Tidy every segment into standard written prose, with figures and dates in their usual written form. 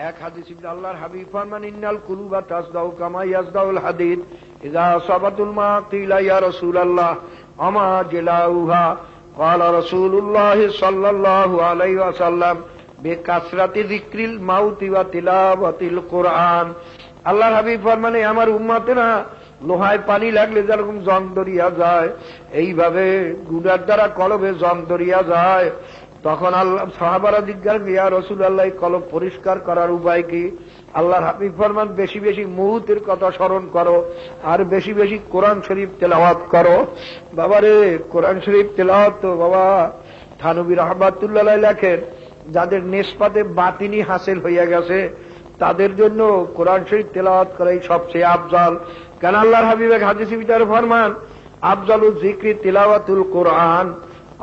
এক হাদিস আল্লাহর হাবিব ফরমান ইন্নাল কুলুবা তাসদাউ কামা ইয়াসদাউল হাদিদ ইযা আসাবাতুল মা কিলা ইয়া রাসূলুল্লাহ আমা জালাউহা ক্বালা রাসূলুল্লাহ সাল্লাল্লাহু আলাইহি ওয়াসাল্লাম বিকাসরাতি যিকরিল মাউতি ওয়া তিলাওয়াতিল কুরআন। আল্লাহর হাবিব ফরমান আমার উম্মতেরা লোহায় পানি লাগলে যেরকম জং দরিয়া যায়, এইভাবে গুনার দ্বারা কলবে জং দরিয়া যায়। তখন আল্লাহ সাহাবারা জিজ্ঞাসা ইয়া রাসূলুল্লাহ কলব পরিষ্কার করার উপায় কি? আল্লাহর হাবিব ফরমান বেশি বেশি মুহূর্তের কথা স্মরণ করো আর বেশি বেশি কোরআন শরীফ তেলাওয়াত করো। বাবারে কোরআন শরীফ তেলাওয়াত তো বাবা থানবী রাহমাতুল্লাহ আলাইহি লেখেন যাদের নিসবতে বাতিনি হাসিল হইয়া গেছে তাদের জন্য কোরআন শরীফ তেলাওয়াত করাই সবচেয়ে আফজাল। কেন আল্লাহর হাবিব এক হাদিসে ভিতরে ফরমান আফজালুজ যিকরি তিলাওয়াতুল কোরআন।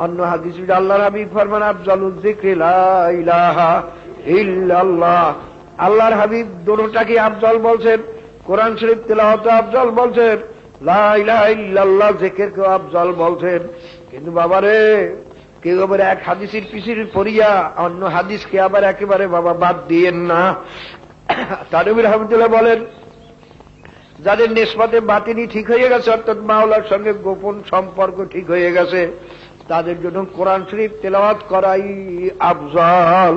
অন্য হাদিসে আল্লাহর হাবিব ফরমান আফজালুজ যিকরি লা ইলাহা ইল্লাল্লাহ। আল্লাহর হাবিব দুটোটাকে আফজাল বলছেন, কোরআন শরীফ তেলাওয়াত আফজাল বলছেন, লা ইলাহা ইল্লাল্লাহ জিকিরকে আফজাল বলছেন। কিন্তু বাবারে কেউ আবার এক হাদিসের পিছিয়ে পড়িয়া অন্য হাদিসকে আবার একেবারে বাবা বাদ দিয়েন না। তানবী রাহমাতুল্লাহ বলেন যাদের নিসবতে বাতিনি ঠিক হয়ে গেছে অর্থাৎ মাওলার সঙ্গে গোপন সম্পর্ক ঠিক হয়ে গেছে তাদের জন্য কোরআন শরীফ তেলাওয়াত করাই আফজাল।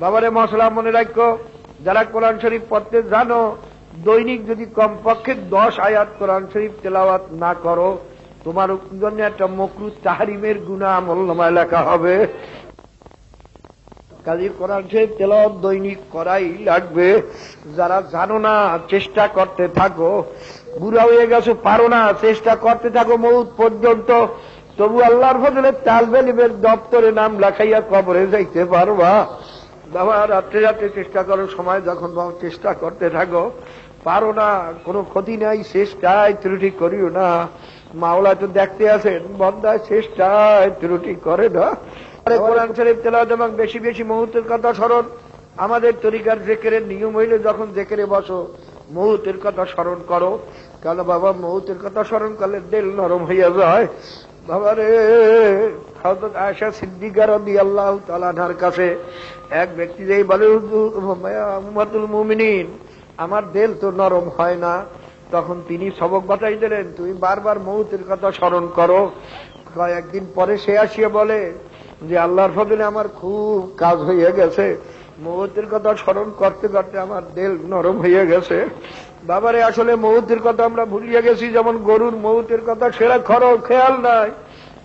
বাবারে মশলা মনে রাখো, যারা কোরআন শরীফ পড়তে জানো দৈনিক যদি কমপক্ষে 10 আয়াত কোরআন শরীফ তেলাওয়াত না করো তোমার জন্য একটা মাকরুহ তাহরিমের গুনাহ আমলনামায় লেখা হবে। কাজী কোরআন শরীফ তেলাওয়াত দৈনিক করাই লাগবে। যারা জানো না চেষ্টা করতে থাকো, বুড়া হয়ে গেছো পারো না চেষ্টা করতে থাকো মউত পর্যন্ত, তবু আল্লাহর ফজলে তালবে ইলমের দপ্তরে নাম লেখাইয়া কবরে যাইতে পারবা। বাবা রাত্রে রাত্রে চেষ্টা করো, সময় যখন চেষ্টা করতে থাকো। পারো না কোনো ক্ষতি নাই, চেষ্টায় ত্রুটি করিও না। মাওলা তো দেখতে আছেন বন্দায় চেষ্টায় ত্রুটি করে না। কোরআন শরীফ তেলাওয়াত এবং বেশি বেশি মুহূর্তের কথা স্মরণ। আমাদের তরিকার জিকিরের নিয়ম হইলে যখন জিকিরে বসো মুহূর্তের কথা স্মরণ করো, কারণ বাবা মুহূর্তের কথা স্মরণ করলে দিল নরম হইয়া যায়। বাবারে হযরত আয়েশা সিদ্দিকা রাদিয়াল্লাহু তাআলা আনহার কাছে এক ব্যক্তি যেই বলে উম্মাতুল মুমিনিন আমার দিল তো নরম হয় না, তখন তিনি সবক বাতাই দিলেন তুমি বারবার মউতের কথা স্মরণ করো। কয়েকদিন পরে সে আসিয়া বলে যে আল্লাহর ফজলে আমার খুব কাজ হয়ে গেছে, মউতের কথা স্মরণ করতে করতে আমার দিল নরম হয়ে গেছে। বাবারে আসলে মউতের কথা আমরা ভুলিয়ে গেছি, যেমন গরুর মউতের কথা সেরা খেয়াল নাই,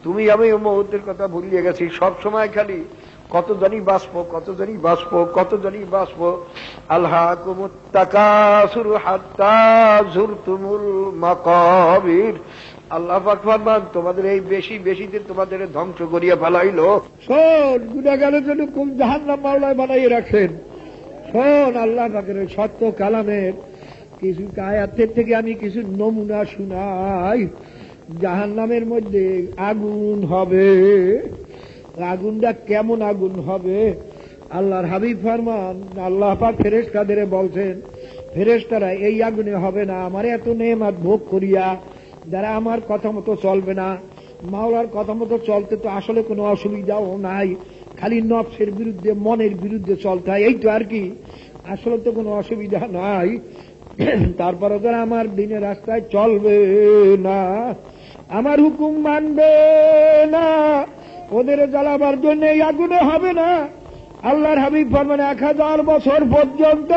তুমি আমি মউতের কথা ভুলিয়ে গেছি। সব সময় খালি কত জানি বাঁচবো, কত জানি বাঁচবো, কত জানি বাঁচবো। আলহাকুমুত তাকাসুর হাত্তা যুরতুমুল মাকাবির। আল্লাহ পাক ফরমান তোমাদের এই বেশি বেশিতে তোমাদের ধ্বংস করিয়া ফেলাইলো। শোন গুনাহগারের জন্য কোন জাহান্নাম মাওলায় বানাইয়ে রাখেন। শোন আল্লাহ পাকের সত্য কালামের কিছু আয়াতের থেকে আমি কিছু নমুনা শুনাই। জাহান্নামের মধ্যে আগুন হবে, আগুনটা কেমন আগুন হবে? আল্লাহর হাবিব ফরমান আল্লাহ পাক ফেরেশতাদের বলছেন ফেরেশতারা এই আগুনে হবে না আমার এত নেয়ামত ভোগ করিয়া যারা আমার কথা মতো চলবে না। মাওলার কথা মতো চলতে তো আসলে কোনো অসুবিধাও নাই, খালি নফসের বিরুদ্ধে মনের বিরুদ্ধে চলতে হয়, এই তো আর কি, আসলে তো কোনো অসুবিধা নাই। তারপরে যারা আমার দিনের রাস্তায় চলবে না, আমার হুকুম মানবে না, ওদের জ্বালাবার জন্য এই আগুনে হবে না। আল্লাহর হাবিব ফরমান 1000 বছর পর্যন্ত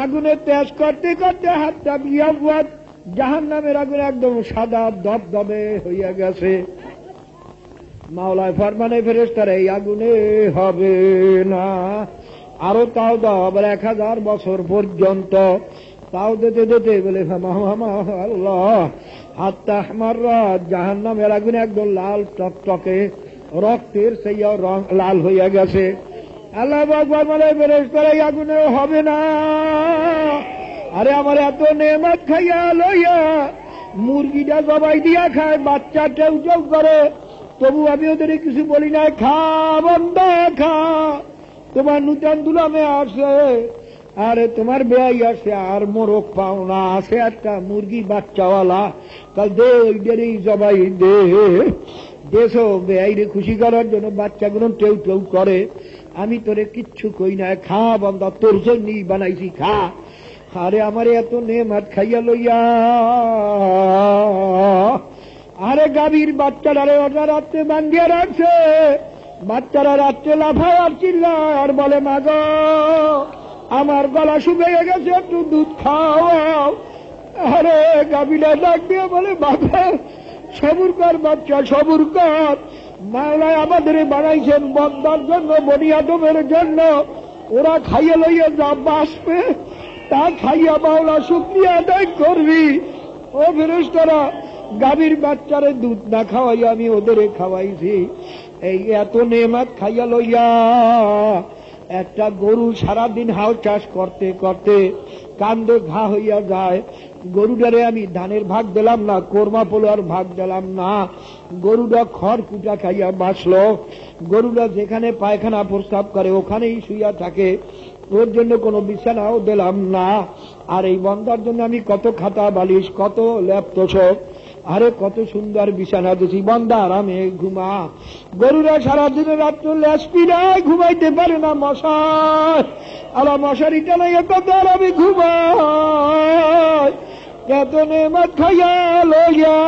আগুনে তেজ করতে করতে হাতটা বিয়াবাদ জাহান্নামের আগুনে একদম সাদা দবদবে হইয়া গেছে। মাওলায় ফরমানে ফেরেশতারা এই আগুনে হবে না। আরো তাও দাও আবার 1000 বছর পর্যন্ত, তাও দিতে দিতে বলে আল্লাহ হাত্তা হামাররা জাহান্নামের আগুনে একদম লাল টকটকে রক্তের সেই রং লাল হইয়া গেছে। আল্লাহ আকবার বলে ফেরেশতারা এই আগুনে হবে না। আরে আমার এত নেয়ামত খাইয়া লইয়া মুরগিটা জবাই দিয়া খায়, বাচ্চা টেউ টেউ করে, তবু আমি ওদের কিছু বলি না, খা বন্দা খা, তোমার নূতন দুলামে আসে, আরে তোমার বেয়াই আসে, আর মোরগ পাওনা আছে একটা মুরগি বাচ্চাওয়ালা, কাল দে ওইটারই জবাই দে। দেশো বেআইরে খুশি করার জন্য বাচ্চাগুলো টেউ টেউ করে, আমি তোরে কিচ্ছু কই না, খা বান্দা, তোর জন্যই বানাইছি, খা। আরে আমার এত নেমাত খাইয়া লইয়া, আরে গাভীর বাচ্চারা ওটা রাত্রে বান্ধিয়া রাখছে, বাচ্চারা রাত্রে লাফায় আর চিল্লায় আর বলে, মা গো আমার গলা শুকিয়ে গেছে, একটু দুধ খাও। আরে গাভীরা ডাক দিয়ে বলে, বাবা সবুর কর বাচ্চা, সবুর কর, মাওলায় আমাদের বানাইছেন বন্দার জন্য, বনি আদমের জন্য, ওরা খাইয়া লইয়া যা বাসবে তা খাইয়া মাওলা শুকরিয়া আদায় করবি। ও ফেরেশতারা, গাভীর বাচ্চারে দুধ না খাওয়াই আমি ওদের খাওয়াইছি, এই এত নেমাত খাইয়া লইয়া। একটা গরু সারাদিন হাল চাষ করতে করতে কান্দে ঘা হইয়া যায়, গরুটারে আমি ধানের ভাগ দিলাম না, কোরমা পোলার ভাগ দিলাম না, গরুটা খড় কুটা খাইয়া বাঁচল। গরুটা যেখানে পায়খানা প্রস্রাব করে ওখানেই শুইয়া থাকে, ওর জন্য কোনো বিছানাও দিলাম না। আর এই বন্দার জন্য আমি কত খাতা বালিশ, কত ল্যাপ তোষক, আরে কত সুন্দর বিছানা দিছি, বন্দা আরামে ঘুমা। গরুরা সারাদিনে রাত্র ল্যাস পিড়ায় ঘুমাইতে পারে না, মশার আর মশারি টানাইয়া কত আরামে ঘুমায়। এত নেমাত খাইয়া লইয়া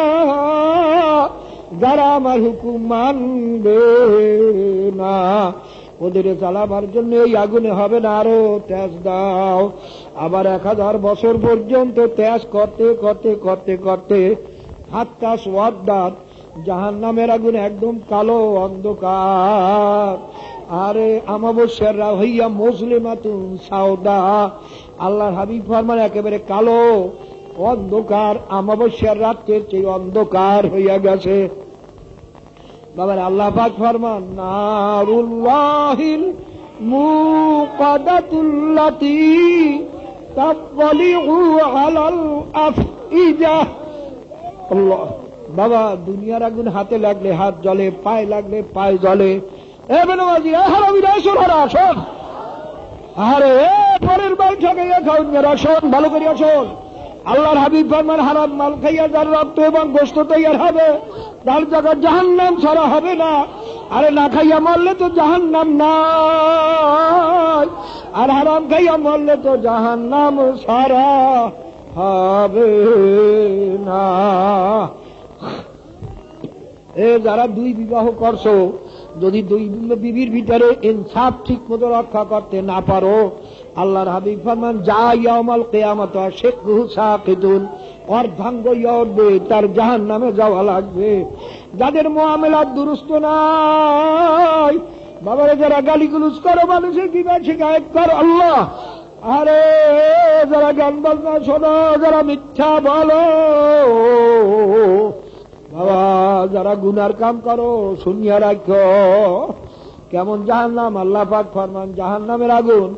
যারা আমার হুকুম মানবে না, ওদের জ্বালাবার জন্য এই আগুনে হবে না, আরো তেজ দাও। আবার 1000 বছর পর্যন্ত তেজ করতে করতে করতে করতে হাত্তা সোয়াদ্দাত, জাহান্নামের আগুন একদম কালো অন্ধকার। আরে আমাবস্যার রাত হইয়া মুসলিমাতুন সাউদা, আল্লাহর হাবিব ফরমান একেবারে কালো অন্ধকার, আমাবস্যার রাতের চেয়ে অন্ধকার হইয়া গেছে। বাবার আল্লাহ পাক ফরমান, নারুল্লাহিল মুকাদাতুল্লাতী তাফলিউ আলাল আফইদা। আল্লাহ, বাবা দুনিয়ার আগুন হাতে লাগলে হাত জ্বলে, পায়ে লাগলে পায়ে জ্বলে। এ বেনমাজি, এ হারামিরা, এসো হারা, শোন। আরে পরের মাল ঠকাইয়া খাউন মেরা, শোন ভালো করিয়া শোন। আল্লাহর হাবিব ফরমান, হারাম মাল খাইয়া যার রক্ত এবং গোশত তৈয়ার হবে তার জায়গা জাহান্নাম ছাড়া হবে না। আরে না খাইয়া মরলে তো জাহান্নাম নাই, আর হারাম খাইয়া মরলে তো জাহান্নাম ছাড়া হবে না। এ যারা 2 বিবাহ করছো, যদি 2 বিবির ভিতরে ইনসাফ ঠিক মতো রক্ষা করতে না পারো, আল্লাহর হাবিব ফরমান, যা ইয়াউমাল কিয়ামত শিকহু সাকিতুন, অর্ধাঙ্গ ইয়বে, তার জাহান্নামে যাওয়া লাগবে। যাদের মুআমালাত দুরুস্ত নাই, বাবারে যারা গালিগুলোজ করো, মানুষের কিবা শিকায়ত করো, আল্লাহ, আরে যারা গান বাজনা শোনো, যারা মিথ্যা বলো, বাবা যারা গুনার কাম করো, শুনিয়া রাখো কেমন জাহান্নাম। আল্লাহ পাক ফরমান, জাহান্নামের আগুন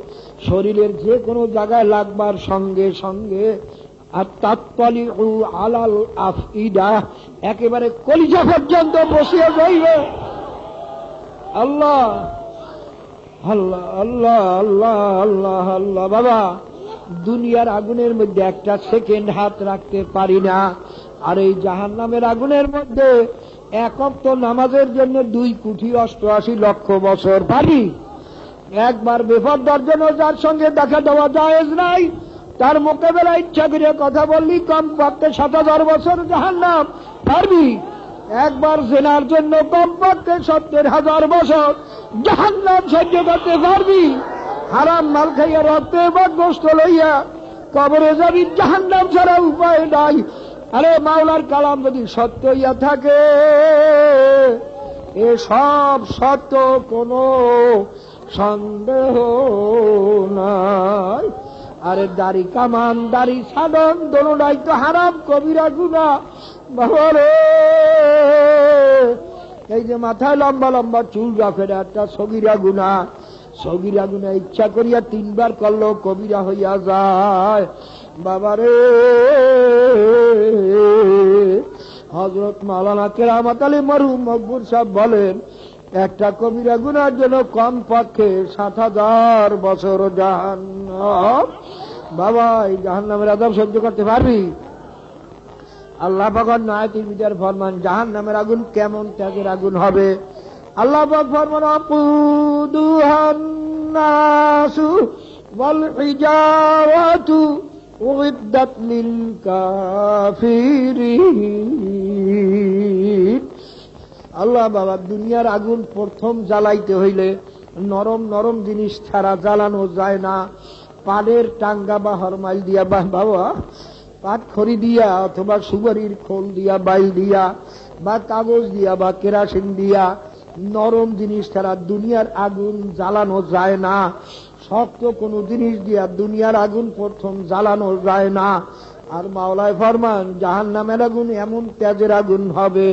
শরীরের যে কোনো জায়গায় লাগবার সঙ্গে সঙ্গে আর তাত্তালিউ আলাল আফইদা, একেবারে কলিজা পর্যন্ত বসিয়ে যাইবে। আল্লাহ আল্লাহ আল্লাহ আল্লাহ আল্লাহ আল্লাহ। বাবা দুনিয়ার আগুনের মধ্যে একটা সেকেন্ড হাত রাখতে পারি না, আর এই জাহান্নামের আগুনের মধ্যে এক ওয়াক্ত নামাজের জন্য 2 কোটি 88 লক্ষ বছর পারি। একবার বেপরদার জন্য যার সঙ্গে দেখা দেওয়া জায়েজ নাই, তার মোকাবেলা ইচ্ছা করে কথা বললি কমপক্ষে 7000 বছর জাহান্নাম পারবি। একবার জেনার জন্য কমপক্ষে 70,000 বছর জাহান্নাম সহ্য করতে পারবি। হারাম মাল খাইয়া রক্ত এবং গোশত লইয়া কবরে যাবি, জাহান্নাম ছাড়া উপায় নাই। আরে মাওলার কালাম যদি সত্য হইয়া থাকে, এ সব সত্য, কোনো সন্দেহ নাই। আরে দাড়ি কামান, দাড়ি সাধন, দোনোটাই তো হারাম, কবিরা গুনাহ। বাবা রে, এই যে মাথায় লম্বা লম্বা চুল রাখে, একটা সগীরা গুনাহ। সগীরা গুনাহ ইচ্ছা করিয়া 3 বার করলেও কবিরা হইয়া যায়। বাবারে, হযরত মাওলানা কেরামত আলী মরহুম মকবুল সাহেব বলেন, একটা কবিরা গুনার জন্য কমপক্ষে 7000 বছর জাহান্নাম। বাবা এই জাহান্নামের আযাব সহ্য করতে পারবি? আল্লাহ পাক আয়াতের ভিতর ফরমান, জাহান্নামের আগুন কেমন তেজের আগুন হবে। আল্লাহ পাক ফরমান আকুদুহান নাসু ওয়াল হিজারাতু উইদ্দাত লিল কাফিরিন। আল্লাহ বাবা, দুনিয়ার আগুন প্রথম জ্বালাইতে হইলে নরম নরম জিনিস ছাড়া জ্বালানো যায় না। পানের টাঙ্গা বা হরমাইল দিয়া বা বাবা পাট খড়ি দিয়া অথবা সুপারির খোল দিয়া, বাইল দিয়া বা কাগজ দিয়া বা কেরাসিন দিয়া নরম জিনিস ছাড়া দুনিয়ার আগুন জ্বালানো যায় না। শক্ত কোনো জিনিস দিয়া দুনিয়ার আগুন প্রথম জ্বালানো যায় না। আর মাওলায় ফরমান জাহান্নামের আগুন এমন তেজের আগুন হবে,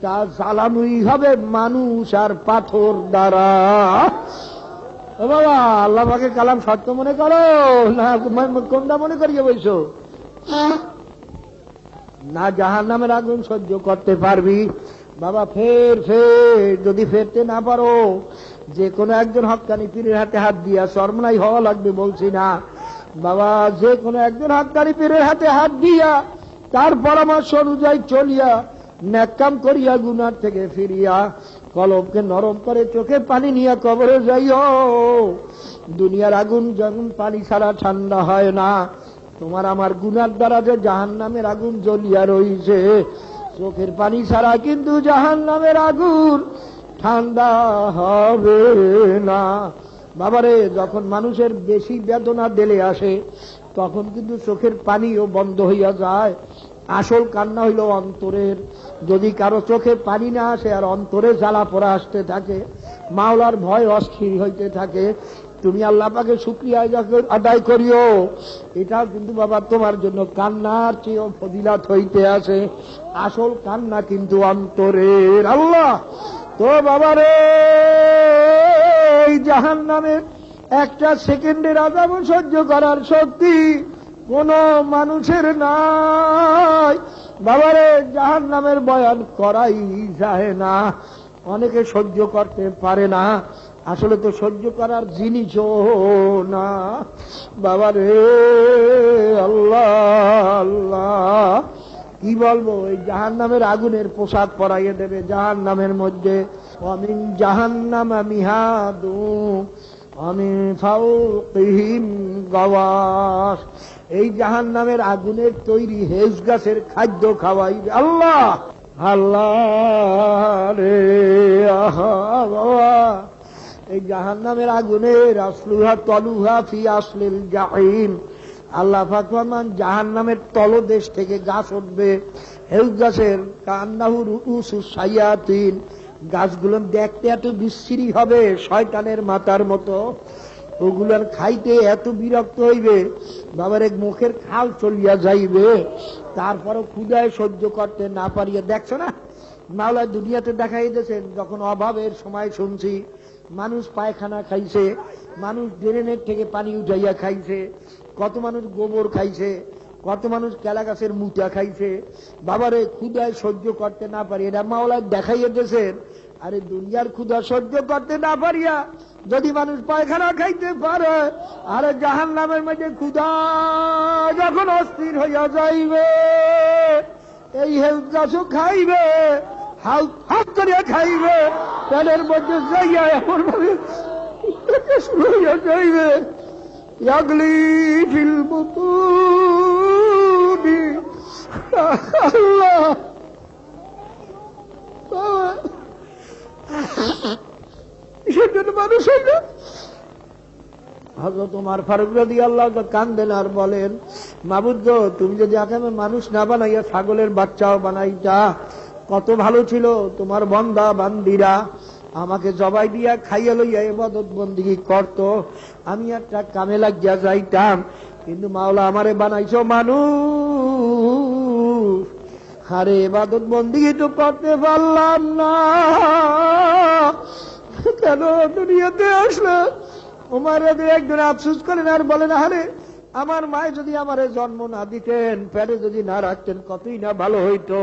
তা জ্বালানোই হবে মানুষ আর পাথর দ্বারা। ও বাবা, আল্লাহ পাকে কালাম সত্য মনে করো না কোনটা মনে করিয়ে বলছো? না জাহান্নামের আগুন সহ্য করতে পারবি বাবা, ফের যদি ফেরতে না পারো, যে কোনো একজন হক্কানি পীরের হাতে হাত দিয়া শরমনাই হওয়া লাগবে বলছি না বাবা, যে কোনো একজন হক্কানি পীরের হাতে হাত দিয়া তার পরামর্শ অনুযায়ী চলিয়া নেকাম করিয়া গুনার থেকে ফিরিয়া কলবকে নরম করে চোখে পানি নিয়ে কবরে যাইও। দুনিয়ার আগুন যখন পানি ছাড়া ঠান্ডা হয় না, তোমার আমার গুনার দ্বারা যে জাহান্নামের আগুন জ্বলিয়া রইছে, চোখের পানি ছাড়া কিন্তু জাহান্নামের আগুন ঠান্ডা হবে না। বাবারে, যখন মানুষের বেশি বেদনা দিলে আসে তখন কিন্তু চোখের পানিও বন্ধ হইয়া যায়। আসল কান্না হইল অন্তরের। যদি কারো চোখে পানি না আসে আর অন্তরে জ্বালা পোড়া আসতে থাকে, মাওলার ভয় অস্থির হইতে থাকে, তুমি আল্লাহ পাকে শুকরিয়া আদায় করিও। এটা কিন্তু বাবা তোমার জন্য কান্নার চেয়েও ফজিলাত হইতে আছে। আসল কান্না কিন্তু অন্তরের। আল্লাহ তো বাবারে, এই জাহান্নামের একটা সেকেন্ডের আযাব সহ্য করার শক্তি কোন মানুষের নাই বাবারে। জাহান্নামের বয়ান করাই যায় না, অনেকে সহ্য করতে পারে না। আসলে তো সহ্য করার জিনিসও না বাবারে। আল্লাহ আল্লাহ, কি বলবো, এই জাহান্নামের আগুনের পোশাক পরাইয়ে দেবে জাহান্নামের মধ্যে। অমিন জাহান্নামা মিহাদু অমিন ফাওকিহিম গাওয়াস। এই জাহান্নামের আগুনের তৈরি হেজ গাছের খাদ্য খাওয়াইবে। আল্লাহ আল্লাহ রে, আহা বাবা, এই জাহান্নামের আগুনের আসলুহা তলুহা ফি আসলিল জাহিম। আল্লাহ পাক ফরমান জাহান্নামের তলদেশ থেকে গাছ উঠবে, হেজ গাছের কান্নাহু রুউসুস শায়াতিন। গাছগুলো দেখতে এত বিশ্রী হবে শয়তানের মাথার মতো, ওগুলার খাইতে এত বিরক্ত হইবে বাবার এক মুখের খাল চলিয়া যাইবে। তারপরও ক্ষুধায় সহ্য করতে না পারিয়া, দেখছো না মাওলা দুনিয়াতে দেখাই দিয়েছেন, যখন অভাবের সময় শুনছি মানুষ পায়খানা খাইছে, মানুষ ড্রেনের থেকে পানি উঠাইয়া খাইছে, কত মানুষ গোবর খাইছে, কত মানুষ কেলা গাছের মুটা খাইছে বাবারে, ক্ষুধায় সহ্য করতে না পারি। এটা মাওলা দেখাইয়া দিয়েছেন। আরে দুনিয়ার ক্ষুধা সহ্য করতে না পারিয়া যদি মানুষ পায়খানা খাইতে পারে, আরে জাহান্নামের মধ্যে ক্ষুধা যখন অস্থির হইয়া যাইবে, এই হেলথ গাছও খাইবে, হাত করিয়া খাইবে, পেটের মধ্যে যাইয়া এমন ভাবে শুরু হইয়া যাইবে, ইয়াগলি ফিল বুতুনি। আল্লাহ সেজন্য মানুষ হইল। হযরত ওমর ফারুক রাদিয়াল্লাহু আনহু কান্দেন আর বলেন, মাবুদ গো, তুমি যদি আগামী মানুষ না বানাইয়া ছাগলের বাচ্চাও বানাইতা কত ভালো ছিল। তোমার বান্দা বান্দিরা আমাকে জবাই দিয়া খাইয়া লইয়া ইবাদত বন্দেগী করত, আমি একটা কামে লাগিয়া যাইতাম। কিন্তু মাওলা আমারে বানাইছো মানুষ, আরে ইবাদত বন্দেগী তো করতে পারলাম না, কেন দুনিয়াতে আসলো? ওমর একজন আফসোস করেন আর বলেন, আরে আমার মায়ে যদি আমারে জন্ম না দিতেন, পেটে যদি না রাখতেন, কতই না ভালো হইতো।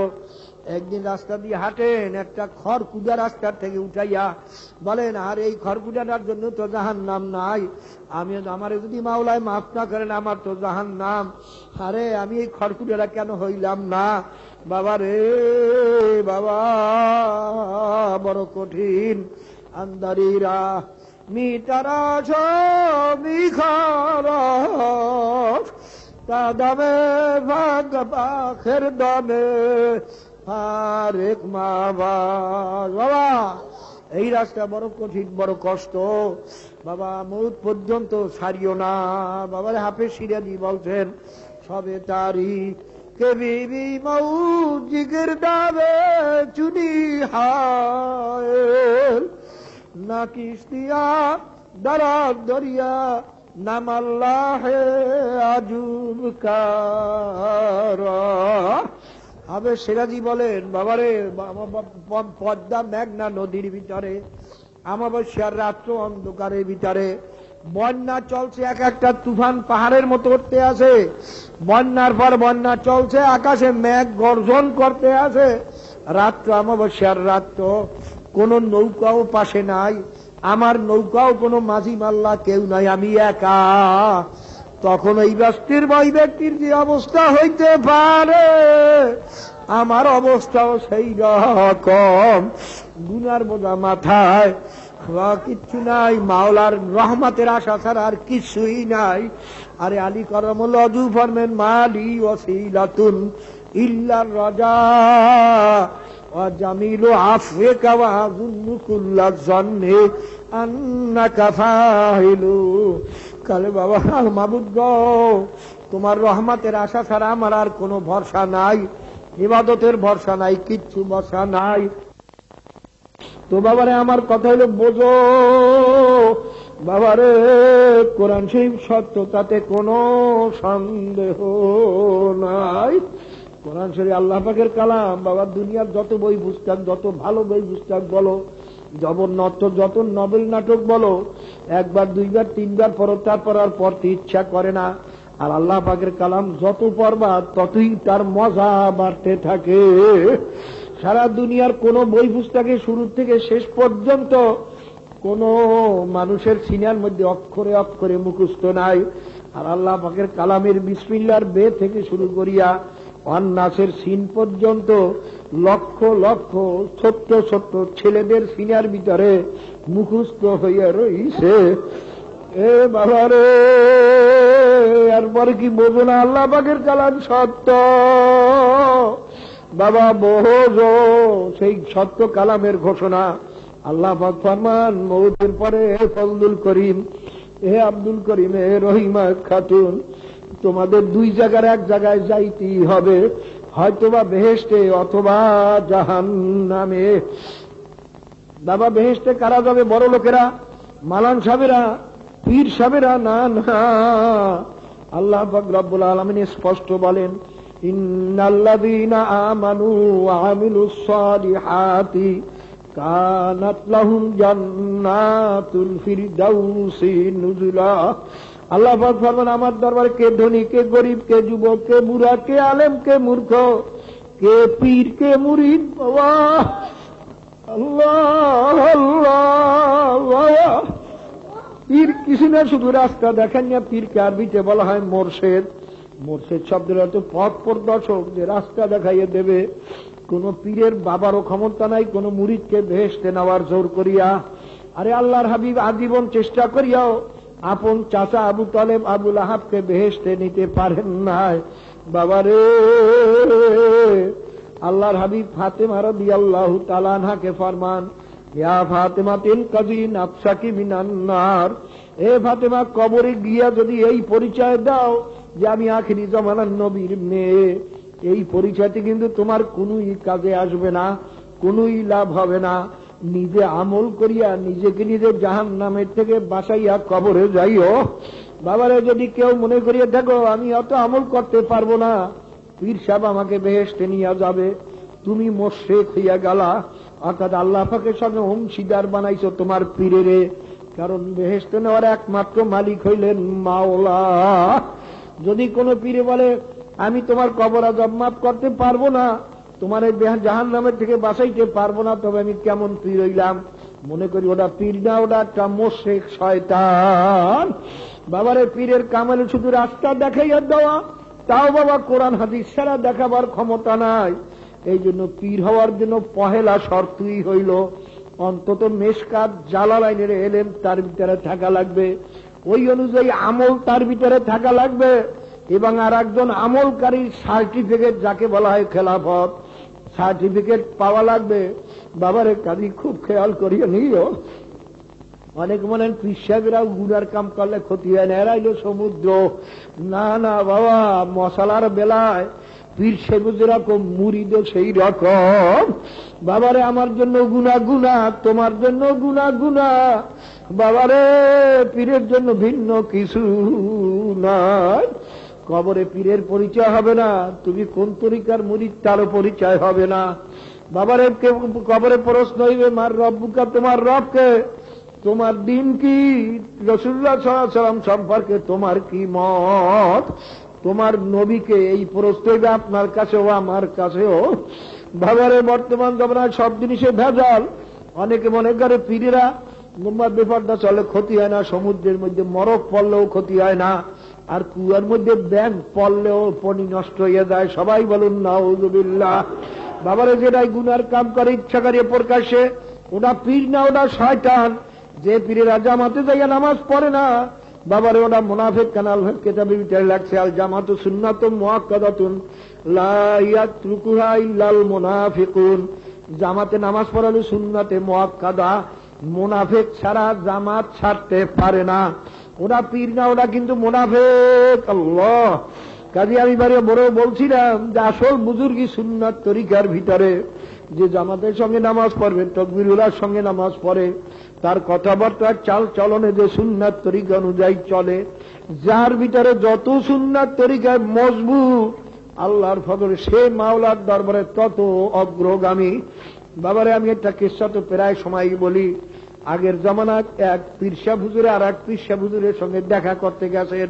একদিন রাস্তা দিয়ে হাঁটেন, একটা খড়কুটা রাস্তার থেকে উঠাইয়া বলেন, আর এই খড়কুটাটার জন্য তো জাহান্নাম নাই, আমি আমারে যদি মাওলায় মাফ না করেন আমার তো জাহান্নাম, আরে আমি এই খড়কুটাটা কেন হইলাম না? বাবা রে বাবা, বড় কঠিন। আন্দারিরা মিটারা মিখারা তা দামে ভাগ পাখের দামে আরেক মা বাবা। এই রাস্তা বড় কঠিন, বড় কষ্ট বাবা, মৌত পর্যন্ত ছাড়িও না। বাবার হাফেজ সিরাজি বলছেন, সবে তারি কে বিবি মৌ জিগির দাবে চুনি হায় না কিস্তিয়া দরা দরিয়া নাম আল্লাহ আজুব কারা। আবে সিরাজি বলেন, বাবারে পদ্মা মেঘনা নদীর ভিতরে, অমাবস্যার রাত্র অন্ধকারের ভিতরে বন্যা চলছে, এক একটা তুফান পাহাড়ের মতো উঠতে আছে, বন্যার পর বন্যা চলছে, আকাশে মেঘ গর্জন করতে আছে, রাত্র অমাবস্যার রাত্র, কোন নৌকাও পাশে নাই, আমার নৌকাও কোন মাঝি মাল্লা কেউ নাই, আমি একা। তখন ওই ব্যক্তির যে অবস্থা হইতে পারে আমার অবস্থাও সেই রকম, গুনার বোঝা মাথায়, কিচ্ছু নাই, মাওলার রহমতের আশা ছাড়া আর কিছুই নাই। আরে আলী করমুল অজু ফরমেন, মালি ওয়াসিলাতুন ইল্লার রাজা জামিলু আফওয়াকা ওয়া আযুন্নু কুল্লা যন্নি আন্নাকা ফাইলু। কালে বাবা মাবুদ গো, তোমার রহমতের আশা ছাড়া আমার আর কোনো ভরসা নাই, ইবাদতের ভরসা নাই, কিচ্ছু ভরসা নাই। তো বাবারে আমার কথা হলো বোঝো বাবারে, কোরআন শরীফ সত্য, তাতে কোনো সন্দেহ নাই। কোরআন শরীফ আল্লাহ পাকের কালাম বাবা। দুনিয়ার যত বই পুস্তক, যত ভালো বই পুস্তক বলো, জবরদস্ত যত নভেল নাটক বলো, একবার দুইবার তিনবার পড়ো, তারপর আর পড়তে ইচ্ছা করে না। আর আল্লাহ পাকের কালাম যত পড়বা ততই তার মজা বাড়তে থাকে। সারা দুনিয়ার কোন বই পুস্তকে শুরু থেকে শেষ পর্যন্ত কোন মানুষের সিনার মধ্যে অক্ষরে অক্ষরে মুখস্থ নাই। আর আল্লাহ পাকের কালামের বিসমিল্লাহর বে থেকে শুরু করিয়া অন্নাসের সিন পর্যন্ত লক্ষ লক্ষ ছোট্ট ছোট্ট ছেলেদের সিনার ভিতরে মুখস্থ হইয়া রইছে। এ বাবারে, এরপরে কি বোঝো না আল্লাহ পাকের কালাম সত্য? বাবা বোঝো সেই সত্য কালামের ঘোষণা। আল্লাহ পাক ফরমান, মৌতের পরে ফজলুল করিম, হে আব্দুল করিম, হে রহিমা খাতুন, তোমাদের দুই জায়গার এক জায়গায় যাইতেই হবে, হয়তোবা বেহেশতে অথবা জাহান্নামে। বাবা বেহেশতে কারা যাবে? বড় লোকেরা, মালান সাহেবেরা, পীর সাহেবেরা? না না, আল্লাহ পাক রব্বুল আলামিন স্পষ্ট বলেন, ইন্নাল্লাযীনা আমানু ওয়া আমিলুস সালিহাতি কানাত লাহুম জান্নাতুল ফিরদাউসি নুজুলা। আল্লাহ পাক ফরমান, আমার দরবারে কে ধনী, কে গরিব, কে যুবক, কে বুড়া, কে আলেম, কে মূর্খ, কে পীর, কে মুরিদ, আল্লাহ আল্লাহ। পীর কিছু না, শুধু রাস্তা দেখেন না, পীরকে আরবিতে বলা হয় মোরশেদ। মোরশেদ শব্দের অর্থ পথ প্রদর্শক, যে রাস্তা দেখাইয়ে দেবে। কোন পীরের বাবারও ক্ষমতা নাই কোন মুরিদকে বেহেশতে নেওয়ার জোর করিয়া। আরে আল্লাহর হাবিব আজীবন চেষ্টা করিয়াও আপন চাচা আবু তালেব আবুল আহাবকে বেহেশতে নিতে পারেন নাই। বাবারে, আল্লাহর হাবিব ফাতেমা রাদিয়াল্লাহু তাআলা আনহাকে ফরমান, ইয়া ফাতেমা তিল কাযী নাফসাকি মিনান নার। এ ফাতেমা, কবরে গিয়া যদি এই পরিচয় দাও যে আমি আখিরি জামানার নবীর মেয়ে, এই পরিচয়টি কিন্তু তোমার কোনই কাজে আসবে না, কোনই লাভ হবে না। নিজে আমল করিয়া নিজেকে নিজে জাহান্নামের থেকে বাঁচাইয়া কবরে যাইও। বাবারে, যদি কেউ মনে করিয়া দেখো আমি অত আমল করতে পারবো না, পীর সাহেব আমাকে বেহেশতে নিয়ে যাবে, তুমি মুশরিক হইয়া গেলা, অর্থাৎ আল্লাহ পাকের সঙ্গে অংশীদার বানাইছো তোমার পীরেরে। কারণ বেহেশতে নেওয়ার একমাত্র মালিক হইলেন মাওলা। যদি কোনো পীরে বলে আমি তোমার কবর আযাব মাফ করতে পারবো না, তোমার এই জাহান্নামের থেকে বাঁচাইতে পারবো না, তবে আমি কেমন পীর হইলাম? মনে করি ওটা পীর না, ওটা একটা মোশরিক শয়তান। বাবারে পীরের কামালে শুধু রাস্তা দেখাইয়া দেওয়া, তাও বাবা কোরআন হাদিস ছাড়া দেখাবার ক্ষমতা নাই। এই জন্য পীর হওয়ার জন্য পহেলা শর্তই হইল অন্তত মেশকাত জালালাইনের এলেম তার ভিতরে থাকা লাগবে, ওই অনুযায়ী আমল তার ভিতরে থাকা লাগবে, এবং আর একজন আমলকারীর সার্টিফিকেট, যাকে বলা হয় খেলাফত, সার্টিফিকেট পাওয়া লাগবে। বাবারে কাজী খুব খেয়াল করিয়ে নিও। অনেক মনে পীর সাহেবেরাও গুনার কাম করলে ক্ষতি হয় না, এরাইল সমুদ্র। না না বাবা, মশালার বেলায় পীর সাহেব যেরকম মুরিদ সেই রকম। বাবারে আমার জন্য গুনা গুনা, তোমার জন্য গুনা গুনা। বাবারে পীরের জন্য ভিন্ন কিছু নাই। কবরে পীরের পরিচয় হবে না, তুমি কোন তরিকার মুরিদ তারও পরিচয় হবে না। বাবারে কবরে প্রশ্ন হইবে, মার রব্বুকা, তোমার রবকে, তোমার দিন কি, রাসূলুল্লাহ সাল্লাল্লাহু আলাইহি ওয়াসাল্লাম সম্পর্কে তোমার কি মত, তোমার নবীকে, এই প্রশ্ন হইবে আপনার কাছেও আমার কাছেও। বাবারে বর্তমান জমানায় সব জিনিসে ভেজাল। অনেকে মনে করে পীরেরা বেপর্দা চলে, ক্ষতি হয় না, সমুদ্রের মধ্যে মরক পড়লেও ক্ষতি হয় না, আর কুয়ার মধ্যে ব্যাঙ পড়লেও পানি নষ্ট হয়ে যায়। সবাই বলুন নাউযুবিল্লাহ। বাবারে যেটাই গুনার কাম করে ইচ্ছা করে প্রকাশ্যে, ওটা পীর না, ওটা শয়তান। যে পীরেরা জামাতে যাইয়া নামাজ পড়ে না, বাবারে ওটা মুনাফিক। কানাল কিতাবের ভিতরে লাগছে, আল জামাতু সুন্নাতুম মুআক্কাদাতুন লা ইয়াতরুকুহা ইল্লাল মুনাফিকুন। জামাতে নামাজ পড়ালে সুন্নাতে মুআক্কাদা, মুনাফিক ছাড়া জামাত ছাড়তে পারে না। ওরা পীর না, ওরা কিন্তু মুনাফিক। আল্লাহ, কাজে আমি বারে বড় বলছিলাম যে আসল বুজুর্গি সুন্নাত তরিকার ভিতরে, যে জামাতের সঙ্গে নামাজ পড়বে, তাকবীরুল্লাহর সঙ্গে নামাজ পড়ে, তার কথাবার্তার চাল চলনে যে সুন্নাত তরিকা অনুযায়ী চলে, যার ভিতরে যত সুন্নাত তরিকায় মজবুত, আল্লাহর ফজলে সে মাওলার দরবারে তত অগ্রগামী। বাবারে আমি একটা কিস্সা তো প্রায় সময় বলি। আগের জমানায় এক পীর সাহেব হুজুরে আর এক পীর সাহেব হুজুরের সঙ্গে দেখা করতে গেছেন।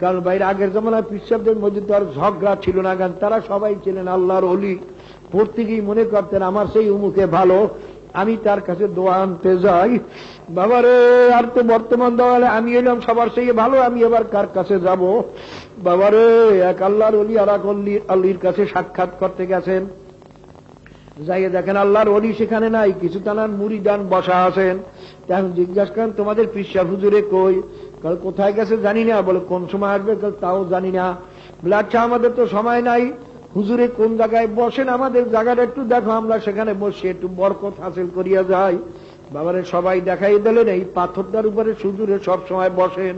কারণ বাইরে আগের জমানায় পীর সাহেবদের মধ্যে তো আর ঝগড়া ছিল না, কারণ তারা সবাই ছিলেন আল্লাহর ওলি। প্রত্যেকেই মনে করতেন আমার সেই উমুকে ভালো, আমি তার কাছে দোয়া আনতে যাই। বাবারে আর তো বর্তমান দোয়ালে আমি এলাম সবার সেই ভালো, আমি এবার কার কাছে যাব? বাবারে এক আল্লাহর ওলি আর এক আল্লির কাছে সাক্ষাৎ করতে গেছেন। যাইয়ে দেখেন আল্লাহর ওলি সেখানে নাই, কিছু তানার মুরিদান বসা আছেন। তখন জিজ্ঞাসা করেন, তোমাদের পীর সাহেব হুজুরে কই? কাল কোথায় গেছে জানি না। বলে কোন সময় আসবে? কাল তাও জানি না। বলে আচ্ছা, আমাদের তো সময় নাই, হুজুরে কোন জায়গায় বসেন, আমাদের জায়গাটা একটু দেখো, আমরা সেখানে বসে একটু বরকত হাসিল করিয়া যাই। বাবারে সবাই দেখাই দিলেন, এই পাথরটার উপরে হুজুরে সব সময় বসেন,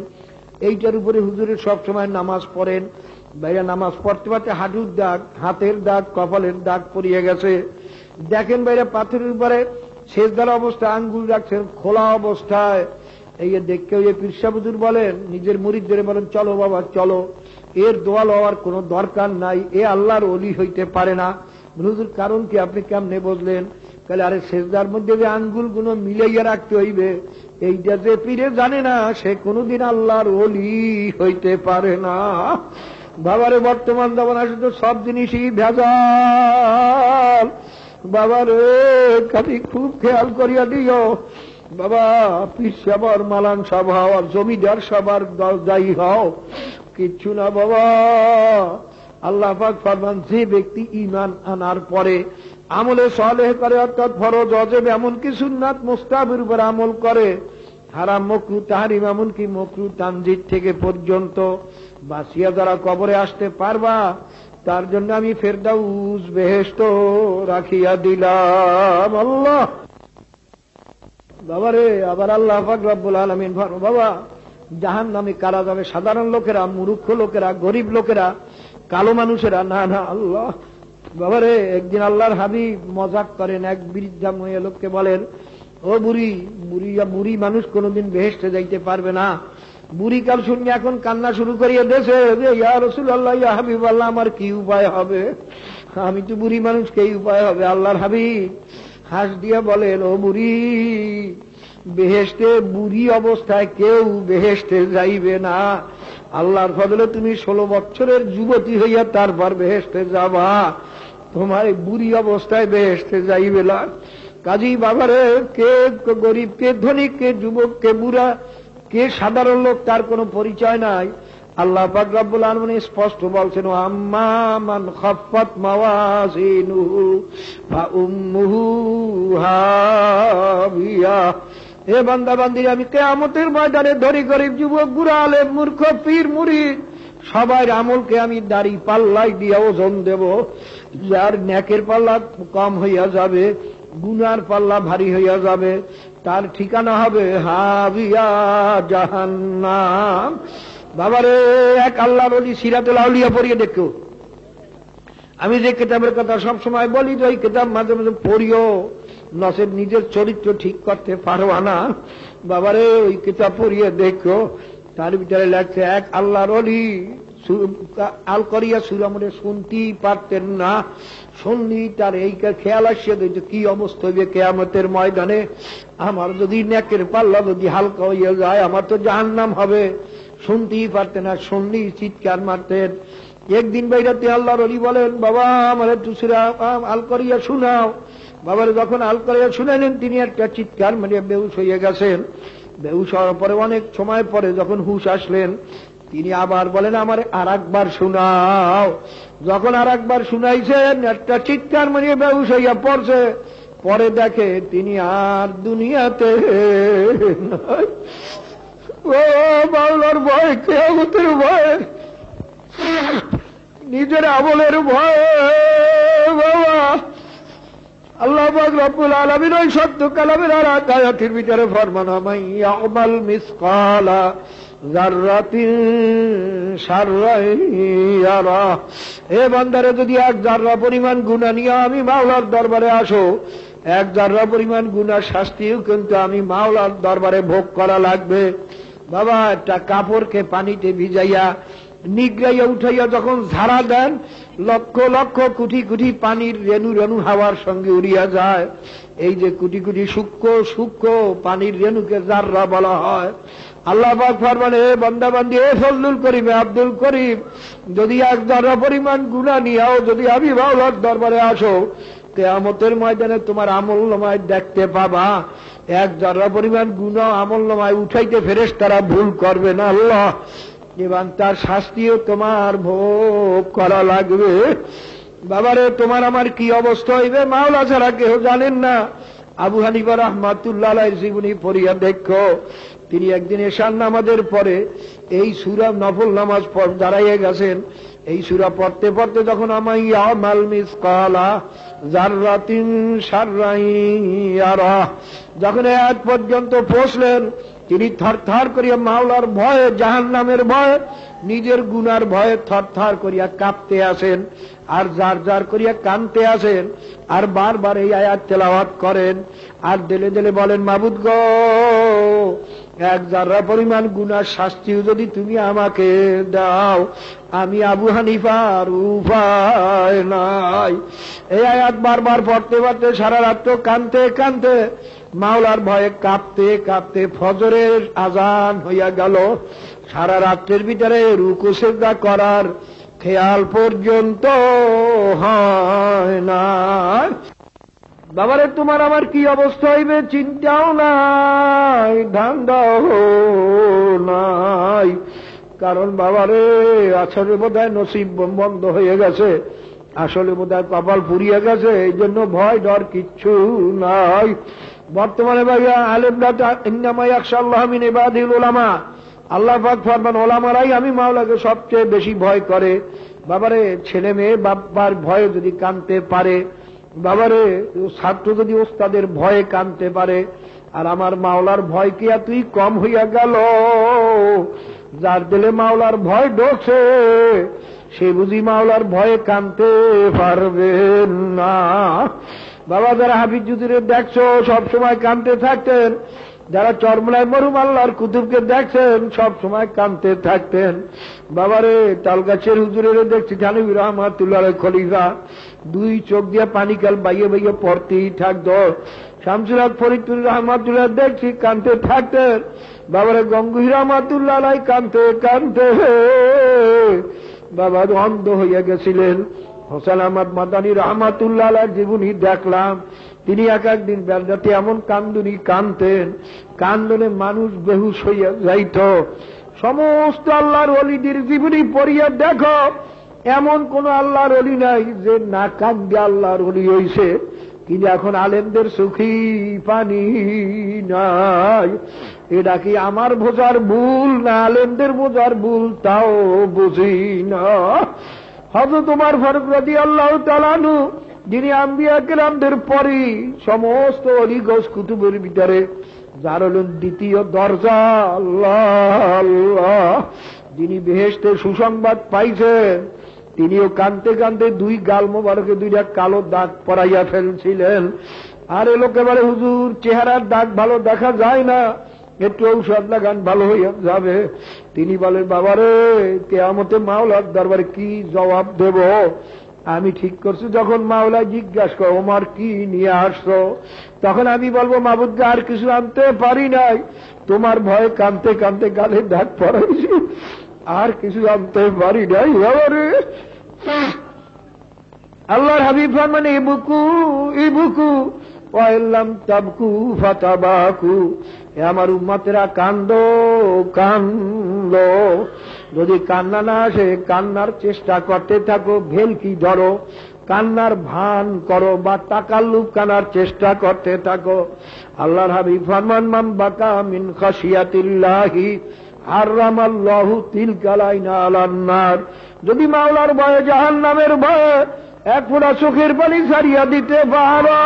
এইটার উপরে হুজুরে সব সময় নামাজ পড়েন। ভাইয়া নামাজ পড়তে পড়তে হাঁটুর দাগ, হাতের দাগ, কপালের দাগ পড়িয়ে গেছে। দেখেন ভাইরা পাথরের উপরে সেজদার অবস্থা, আঙ্গুল রাখছেন খোলা অবস্থায়। এই দেখে ওই পীর সাহেব হুজুর বলেন, নিজের মুরিদদের বলেন, চলো বাবা চলো, এর দোয়া লওয়ার কোনো দরকার নাই, এ আল্লাহর ওলি হইতে পারে না। হুজুর কারণ কি, আপনি কেমনে বুঝলেন? তাহলে আরে সেজদার মধ্যে যে আঙ্গুল গুলো মিলাইয়া রাখতে হইবে, এইটা যে পীরে জানে না, সে কোনদিন আল্লাহর ওলি হইতে পারে না। বাবারে বর্তমান জমানায় শুধু সব জিনিসই ভেজাল। বাবারে কাজী খুব খেয়াল করিয়া দিও। বাবা পীর সাহেব মালান সাহেব হও আর জমিদার সবার দায়ী হও, কিচ্ছু না বাবা। আল্লাহ পাক ফরমান, যে ব্যক্তি ঈমান আনার পরে আমলে সালেহ করে, অর্থাৎ ফরজ ওয়াজিব এমনকি সুন্নাত মুস্তাহাবের উপর আমল করে, হারাম মাকরুহ তাহরিম এমনকি মাকরুহ তানজিদ থেকে পর্যন্ত বাঁচিয়া যারা কবরে আসতে পারবা, তার জন্য আমি ফেরদাউস বেহেশত রাখিয়া দিলাম। আল্লাহ বাবারে, আবার আল্লাহ পাক রব্বুল আলামিন ফরমান, বাবা জাহান্নামে কারা যাবে? সাধারণ লোকেরা, মূর্খ লোকেরা, গরিব লোকেরা, কালো মানুষেরা না। না আল্লাহ। বাবারে একদিন আল্লাহর হাবিব মজাক করেন, এক বৃদ্ধা মহিলা লোককে বলেন, ও বুড়ি, বুড়ি মানুষ কোনদিন বেহেশতে যাইতে পারবে না। বুড়ি কাল শুনে এখন কান্না শুরু করিয়া দেশে, ইয়া রাসূলুল্লাহ, ইয়া হাবিবাল্লাহ, আমার কি উপায় হবে? আমি তো বুড়ি মানুষ, কি উপায় হবে? আল্লাহর হাবিব হাস দিয়া বলেন, ও বুড়ি, বেহেশতে বুড়ি অবস্থায় কেউ বেহেশতে যাইবে না। আল্লাহর ফজলে তুমি 16 বছরের যুবতী হইয়া তারপর বেহেশতে যাবা। তোমার এই বুড়ি অবস্থায় বেহেশতে যাইবে না। কাজী বাবারে, কে গরিব, কে ধনী, কে যুবক, কে বুড়া, কে সাধারণ লোক, তার কোনো পরিচয় নাই। আল্লাহ পাক রব্বুল আলামিন স্পষ্ট বলছেন, আম্মা মান খাফফাত মাওয়াজিনুহু ফাউম্মুহু হাবিয়া। হে বান্দা বান্দিরা, আমি কিয়ামতের ময়দানে ধনী গরিব যুবক বুড়া আলেম মূর্খ পীর মুরিদ সবার আমলকে আমি দাড়ি পাল্লাই দিয়ে ওজন দেব। যার নেকের পাল্লা কম হইয়া যাবে, গুনার পাল্লা ভারী হইয়া যাবে, তার ঠিকানা হবে হাবিয়া জাহান্নাম। বাবারে, এক আল্লাহর ওলি সিরাতুল আউলিয়া পড়িয়ে দেখো। আমি যে কিতাবের কথা সব সময় বলি, যে ওই কিতাব মাঝে মাঝে পড়িও, নচেত নিজের চরিত্র ঠিক করতে পারবা না। বাবারে, ওই কিতাব পড়িয়ে দেখো, তার ভিতরে লেখছে এক আল্লাহর ওলি আল করিয়া সূরা মনে শুনতেই পারতেন না। শুনলি তার এই খেয়াল আসছে যে কি অবস্থা হইবে কিয়ামতের ময়দানে। আমার যদি নেকের পাল্লা যদি হালকা হইয়া যায়, আমার তো জাহান্নাম হবে। শুনতেই পারতেন না, শুনলি চিৎকার মারতেন। একদিন বাইরাতে আল্লাহর ওলি বলেন, বাবা আমার একটু সূরা আল করিয়া শুনাও। বাবার যখন আল করিয়া শুনাইলেন, তিনি একটা চিৎকার মানে বেহুশ হইয়া গেছেন। বেহুশ হওয়ার পরে অনেক সময় পরে যখন হুশ আসলেন, তিনি আবার বলেন, আমার আর একবার শুনাও। যখন আর একবার শুনাইছেন, একটা চিৎকার মারিয়ে বেহুশ হইয়া পড়ছে। পরে দেখে তিনি আর দুনিয়াতে নাই। ও মাওলার ভয়, কিয়ামতের ভয়, নিজের আমলের ভয়। বাবা, আল্লাহ পাক রব্বুল আলামিন ওই সত্য কালামের আর আয়াতের ভিতরে ফরমান, মাইয়া আমাল মিসকালা যাররাতিন শাররান ইয়ারা। হে বান্দারে, যদি এক জাররা পরিমাণ গুনাহ নিয়ে আমি মাওলার দরবারে আসো, এক জাররা পরিমাণ গুনাহ শাস্তিও কিন্তু আমি মাওলার দরবারে ভোগ করা লাগবে। বাবা, একটা কাপড়কে পানিতে ভিজাইয়া নিগড়াইয়া উঠাইয়া যখন ঝাড়া দেন, লক্ষ লক্ষ কোটি কোটি পানির রেণু রেণু হাওয়ার সঙ্গে উড়িয়া যায়। এই যে কোটি কোটি সূক্ষ্ম সূক্ষ্ম পানির রেণুকে জাররা বলা হয়। আল্লাহ পাক ফরমানে, হে বান্দা বান্দি, হে ফজলুল করিম, আব্দুল করিম, যদি এক জাররা পরিমাণ গুনাহ নিয়েও যদি আমি মাওলার দরবারে আসো, কিয়ামতের ময়দানে তোমার আমলনামায় দেখতে পাবা এক জাররা পরিমাণ গুনাহ আমলনামায় উঠাইতে ফেরেশতারা ভুল করবে না আল্লাহ, এবং তার শাস্তিও তোমার ভোগ করা লাগবে। বাবারে, তোমার আমার কি অবস্থা হইবে মাওলা ছাড়া কেউ জানেন না। আবু হানিফা রাহমাতুল্লাহ আলাইহির জীবনী পড়িয়া দেখো। তিনি একদিন এশার নামাজের পরে এই সূরা নফল নামাজ দাঁড়াইয়া গেছেন। এই সূরা পড়তে পড়তে যখন আমাইয়া মাল মিসকালা যাররাতিন শাররান ইয়ারা, যখন এই আয়াত পর্যন্ত পৌঁছলেন, তিনি থরথর করিয়া মাওলার ভয়ে, জাহান্নামের ভয়ে, নিজের গুনার ভয়ে থরথর করিয়া কাঁপতে আসেন, আর জার জার করিয়া কাঁদতে আসেন, আর বারবার এই আয়াত তেলাওয়াত করেন, আর দিলে দিলে বলেন, মাবুদ গো, এক জাররা পরিমাণ গুনার শাস্তিও যদি তুমি আমাকে দাও, আমি আবু হানিফার উপায় নাই। এই আয়াত বারবার পড়তে পড়তে সারা রাত্র কাঁদতে কাঁদতে, মাওলার ভয়ে কাঁপতে কাঁপতে ফজরের আজান হইয়া গেল। সারা রাত্রের ভিতরে রুকু সিজদা করার খেয়াল পর্যন্ত হয় না। বাবারে, তোমার আমার কি অবস্থা হইবে চিন্তাও নাই, ধান্দাও নাই। কারণ বাবারে, আসলে বোধহয় নসিব বন্ধ হয়ে গেছে, আসলে বোধহয় কপাল পুড়িয়ে গেছে, এই জন্য ভয় ডর কিচ্ছু নাই। বর্তমানে ভাইয়া আলেমরা ইন্নামা ইয়াখশাল্লাহ মিন ইবাদিল উলামা, আল্লাহ পাক ফরমান, ওলামারাই আমি মাওলাকে সবচেয়ে বেশি ভয় করে। বাবারে, ছেলে মেয়ে বাবার ভয়ে যদি কাঁদতে পারে, বাবারে ছাত্র যদি ওস্তাদের ভয়ে কাঁদতে পারে, আর আমার মাওলার ভয় কি আর তুই কম হইয়া গেল? যার দিলে মাওলার ভয় ঢোকে, সে বুঝি মাওলার ভয়ে কাঁদতে পারবে না। বাবা, যারা হাফিজ হুজুরে দেখছো সব সময় কাঁদতে থাকতেন, যারা চরমলায় মরুম আল্লাহর কুতুবকে দেখছেন সব সময় কাঁদতে থাকতেন। বাবারে, তালগাছের হুজুরের দেখছি থানভী রহমাতুল্লাহ খলিফা, দুই চোখ দিয়ে পানি কাল বাইয়ে বাইয়ে পড়তেই থাকত। শামসুল হক ফরিদপুর রহমাতুল্লাহ দেখছি কাঁদতে থাকতেন। বাবারে, গঙ্গুহি রহমাতুল্লাহ আলাই কাঁদতে কাঁদতে বাবা অন্ধ হইয়া গেছিলেন। হোসেন আহমদ মাদানী রহমাতুল্লাহ আলাইহির জীবনী দেখলাম। তিনি এক একদিন বেলরাতে এমন কান্দুনি কানতেন, কান্দনে মানুষ বেহুশ হইয়া যাইত। সমস্ত আল্লাহর ওলিদের জীবনী পড়িয়া দেখো, এমন কোন আল্লাহর ওলি নাই যে না কান্দে আল্লাহর ওলি হইছে। কিন্তু এখন আলেমদের সুখী পানি নাই। এটা কি আমার বোঝার ভুল না আলেমদের বোঝার ভুল তাও বুঝি না। হযরত ওমর ফারুক রাদিয়াল্লাহু তাআলা আনহু, যিনি আম্বিয়া কেরামদের পরে সমস্ত ওলি গৌস কুতুবের ভিতরে যার হলেন দ্বিতীয় দরজা, আল্লাহ আল্লাহ, যিনি বেহেশতে সুসংবাদ পাইছেন, তিনিও কানতে কানতে দুই গাল মোবারকে দুইটা কালো দাগ পরাইয়া ফেলছিলেন। আর এ লোক এবারে হুজুর চেহারার দাগ ভালো দেখা যায় না, একটু ঔষধ লাগান ভালো হইয়া যাবে। তিনি বলেন, বাবারে কিয়ামতে মাওলার দরবারে কি জবাব দেব? আমি ঠিক করছি যখন মাওলা জিজ্ঞাসা করো ওমর কি নিয়ে আসছো, তখন আমি বলবো মাবুদকে আর কিছু আনতে পারি নাই, তোমার ভয়ে কানতে কানতে গালে দাগ পরাইছি, আর কিছু আনতে পারি নাই। বাবারে আল্লাহর হাবিব ফরমান, ইবকু ইবকু ওয়া ইল্লাম তাবকু ফাতাবাকু, হে আমার উম্মতেরা কান্দো কান্দো, যদি কান্না না আসে কান্নার চেষ্টা করতে থাকো, ভেলকি ধরো, কান্নার ভান করো বা তাকাল্লুব কানার চেষ্টা করতে থাকো। আল্লাহর হাবিব ফরমান, মান বাকা মিন খাশিয়াতিল্লাহি হারামাল্লাহু তিলকাল আইনা আলান নার, যদি মাওলার ভয়ে জাহান্নামের ভয়ে এক ফোঁটা চোখের পানি ছাড়িয়া দিতে পারো,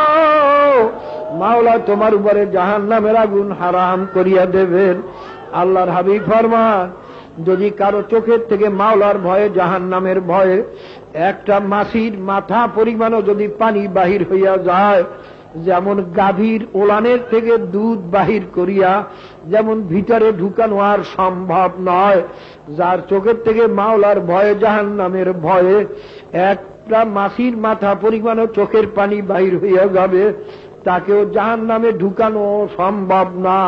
মাওলা তোমার উপরে জাহান্নামের আগুন হারাম করিয়া দেবেন। আল্লাহর হাবিব ফরমান, যদি কারো চোখের থেকে মাওলার ভয়ে জাহান্নামের ভয়ে একটা মাছির মাথা পরিমাণও যদি পানি বাহির হইয়া যায়, যেমন গাভীর ওলানের থেকে দুধ বাহির করিয়া যেমন ভিতরে ঢুকানো আর সম্ভব নয়, যার চোখের থেকে মাওলার ভয়ে জাহান্নামের ভয়ে একটা মাছির মাথা পরিমাণও চোখের পানি বাহির হইয়া যাবে, তাকেও জাহান্নামে ঢুকানো সম্ভব না।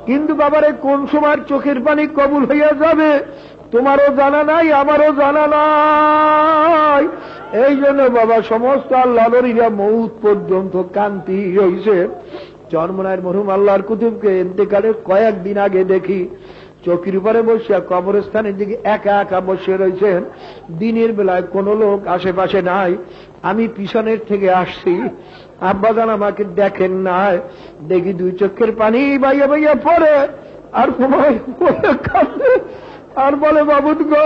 কিন্তু বাবারে কোন সময় চোখের পানি কবুল হইয়া যাবে তোমারও জানা নাই, আমারও জানা নাই। এই জন্য বাবা সমস্ত আল্লাহরা মউত পর্যন্ত কান্তি হইছে। চরমনায়ের মরহুম আল্লাহর কুতুবকে ইন্তেকালের কয়েকদিন আগে দেখি চৌকির উপরে বসিয়া কবরস্থানের দিকে একা একা বসে রয়েছেন। দিনের বেলায় কোনো লোক আশেপাশে নাই, আমি পিছনের থেকে আসছি, আব্বাজান আমাকে দেখেন নাই, দেখি দুই চোখের পানি বাইয়া বাইয়া পড়ে আর কাঁদে আর বলে, বাবুদ গো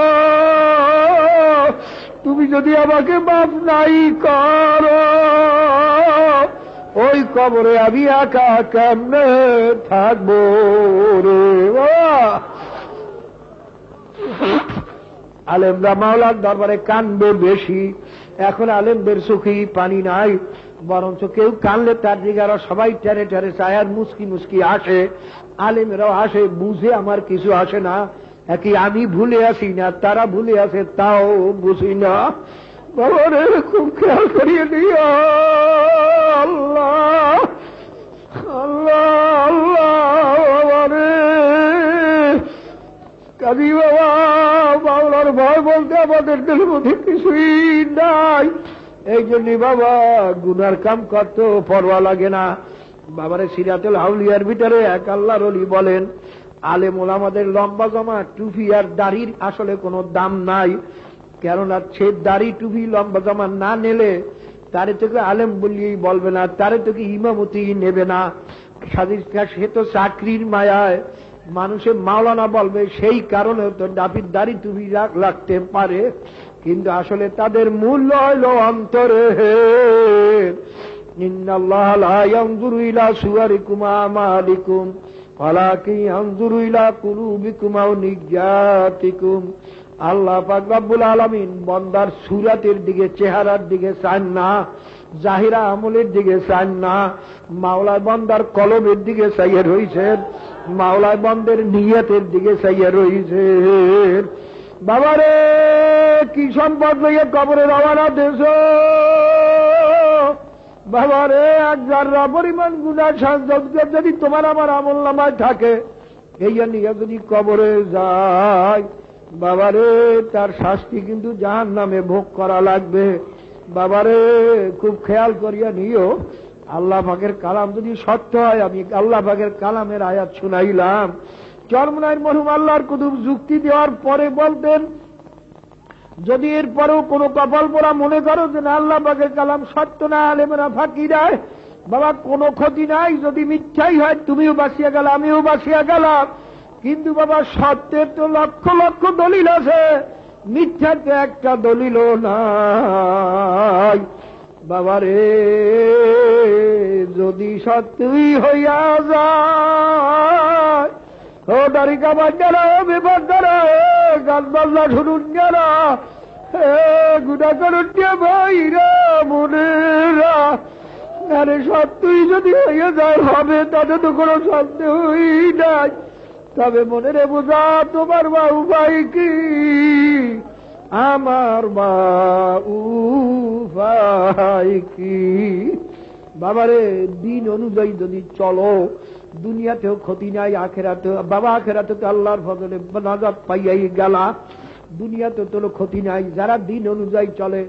তুমি যদি আমাকে মাফ নাই করো, ওই কবরে আমি একা কেমনে থাকবো রে। আলেমরা মাওলার দরবারে কানবে বেশি, এখন আলেমদের চোখে পানি নাই, বরঞ্চ কেউ কানলে তার দিকে আরো সবাই টেরে টেরে চায় আর মুস্কি মুস্কি আসে। আলেমেরাও আসে, বুঝে আমার কিছু আসে না, একই আমি ভুলে আসি না তারা ভুলে আসে তাও বুঝি না। বাবারে খুব খেয়াল করিয়ে দিও, আল্লাহ আল্লাহ আল্লাহ। বাবারে কাজী বাবা, বাংলার ভয় বলতে আমাদের দিলের মধ্যে কিছুই নাই, এই জন্য বাবা গুনার কাম করতেও পরোয়া লাগে না। বাবারে সিরাতুল আউলিয়ার ভিতরে এক আল্লাহর ওলি বলেন, আলেম ওলামাদের লম্বা জমা টুপি আর দাড়ির আসলে কোনো দাম নাই, কেননা সে দাড়ি টুপি লম্বা জমা না নিলে তারে তোকে আলেম বলিয়েই বলবে না, তারে তোকে ইমামতি নেবে না, সে তো চাকরির মায়ায় মানুষের মাওলানা বলবে, সেই কারণে তো ডাফির দাড়ি টুপি লাগতে পারে, কিন্তু আসলে তাদের মূল্য হইল অন্তরে। ইন্নাল্লাহ লা ইয়ানজুরু ইলা সুওয়ারিকুম আমালিকুম ওয়ালাকিন ইয়ানজুরু ইলা কুলুবিকুম ওয়া নিয়াতিকুম। আল্লাহ পাক রব্বুল আলামিন বান্দার সুরাতের দিকে, চেহারার দিকে চান না, জাহিরা আমলের দিকে চান না, মাওলায় বান্দার কলবের দিকে চাইয়া রইছেন, মাওলায় বান্দার নিয়তের দিকে চাইয়া রইছেন। বাবারে কি সম্পদ লইয়া কবরে রওনা দেশ, বাবারে এক জাররা পরিমাণ গুনাহ যদি তোমার আমার আমল নামায় থাকে, এই নিয়ে যদি কবরে যায়, বাবারে তার শাস্তি কিন্তু জাহান্নামে ভোগ করা লাগবে। বাবারে খুব খেয়াল করিয়া নিও, আল্লাহ পাকের কালাম যদি সত্য হয়, আমি আল্লাহ পাকের কালামের আয়াত শুনাইলাম। চরমনাইর মরহুম আল্লাহর কুতুব যুক্তি দেওয়ার পরে বলতেন, যদি এরপরেও কোনো কপাল পোড়া মনে করো যে না আল্লাহ পাকের কালাম সত্য না, আলেমেরা ফাঁকি দেয়, বাবা কোনো ক্ষতি নাই। যদি মিথ্যাই হয় তুমিও বাঁচিয়া গেল, আমিও বাঁচিয়া গেলাম। কিন্তু বাবা সত্যের তো লক্ষ লক্ষ দলিল আছে, মিথ্যার তো একটা দলিলও নাই। বাবারে যদি সত্যই হইয়া যায়, ও দারিকা বান্যারা, ও বিপদারা, গান বাজনা শুনুন যারা, গুণা করুন ভাইরা মনেরা, আরে সত্যই যদি হইয়া যায় হবে, তাতে তো কোনো সন্দেহই নাই। তবে মনে রে বোঝা, তোমার বা উপায় কি, আমার বা উপায় কি। বাবারে দিন অনুযায়ী যদি চলো, দুনিয়াতেও ক্ষতি নাই, আখেরাতেও, বাবা আখেরাতে তো আল্লাহর ফজলে নাজাত পাইয়াই গেলা, দুনিয়াতে তো ক্ষতি নাই যারা দিন অনুযায়ী চলে।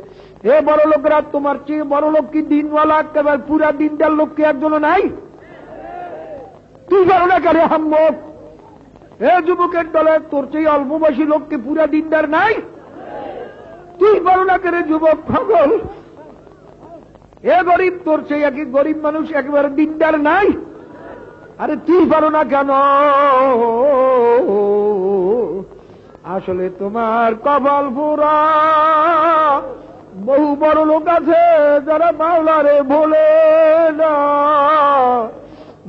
এ বড় লোকরা, তোমার চেয়ে বড় লোক কি দিনওয়ালা একেবারে পুরা দিনদার লোক কি একজনও নাই? তুই বড় না কেন হাম্মক? এ যুবকের দলে তোর চেয়ে অল্প বয়সী লোককে পুরা দিনদার নাই? তুই বড় না কেন যুবক পাগল? এ গরিব, তোর চেয়ে এক গরিব মানুষ একেবারে দিনদার নাই? আরে তুই পারো না কেন? আসলে তোমার কপাল পোড়া। বহু বড় লোক আছে যারা মাওলারে ভোলে না,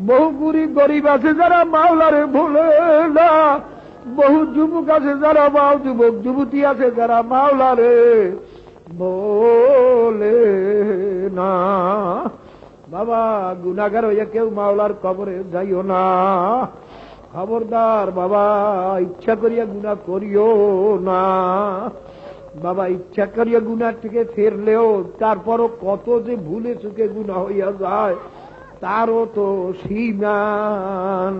বহু গরিব আছে যারা মাওলারে ভোলে না, বহু যুবক আছে যারা যুবক যুবতী আছে যারা মাওলারে ভোলে না। বাবা গুনাহগার হইয়া কেউ মাওলার কবরে যাইও না, খবরদার বাবা। ইচ্ছা করিয়া গুনাহ করিও না বাবা, ইচ্ছা করিয়া গুনাহ থেকে ফেরলেও তারপরও কত যে ভুলে চুকে গুনাহ হইয়া যায় তারও তো সীমা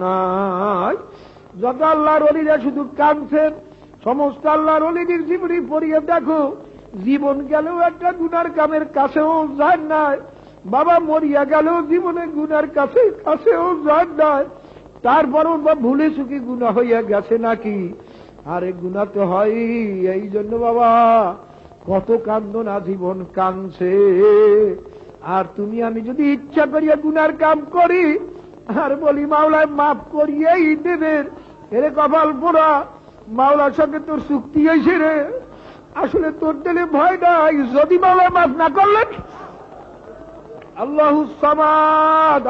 নাই। যত আল্লাহর ওলিরা শুধু কাঁদছেন, সমস্ত আল্লাহর ওলিদের জীবনী পড়িয়ে দেখো, জীবন গেলেও একটা গুনার কামের কাছেও যায় নাই বাবা, মরিয়া গেলেও জীবনে গুনার কাছেও যায় নাই, তারপরও বা ভুলে চুকি গুনাহ হইয়া গেছে নাকি? আরে গুনাহ তো হয়। এই জন্য বাবা কত কান্দনা জীবন কাঁদছে। আর তুমি আমি যদি ইচ্ছা করিয়া গুনার কাম করি আর বলি মাওলায় মাফ করিয়েই দেবেন, এরে কপাল পোড়া, মাওলার সঙ্গে তোর চুক্তি হয়েছে রে। আসলে তোর দিলে ভয় নাই, যদি মাওলা মাফ না করলেন। আল্লাহু সামাদ,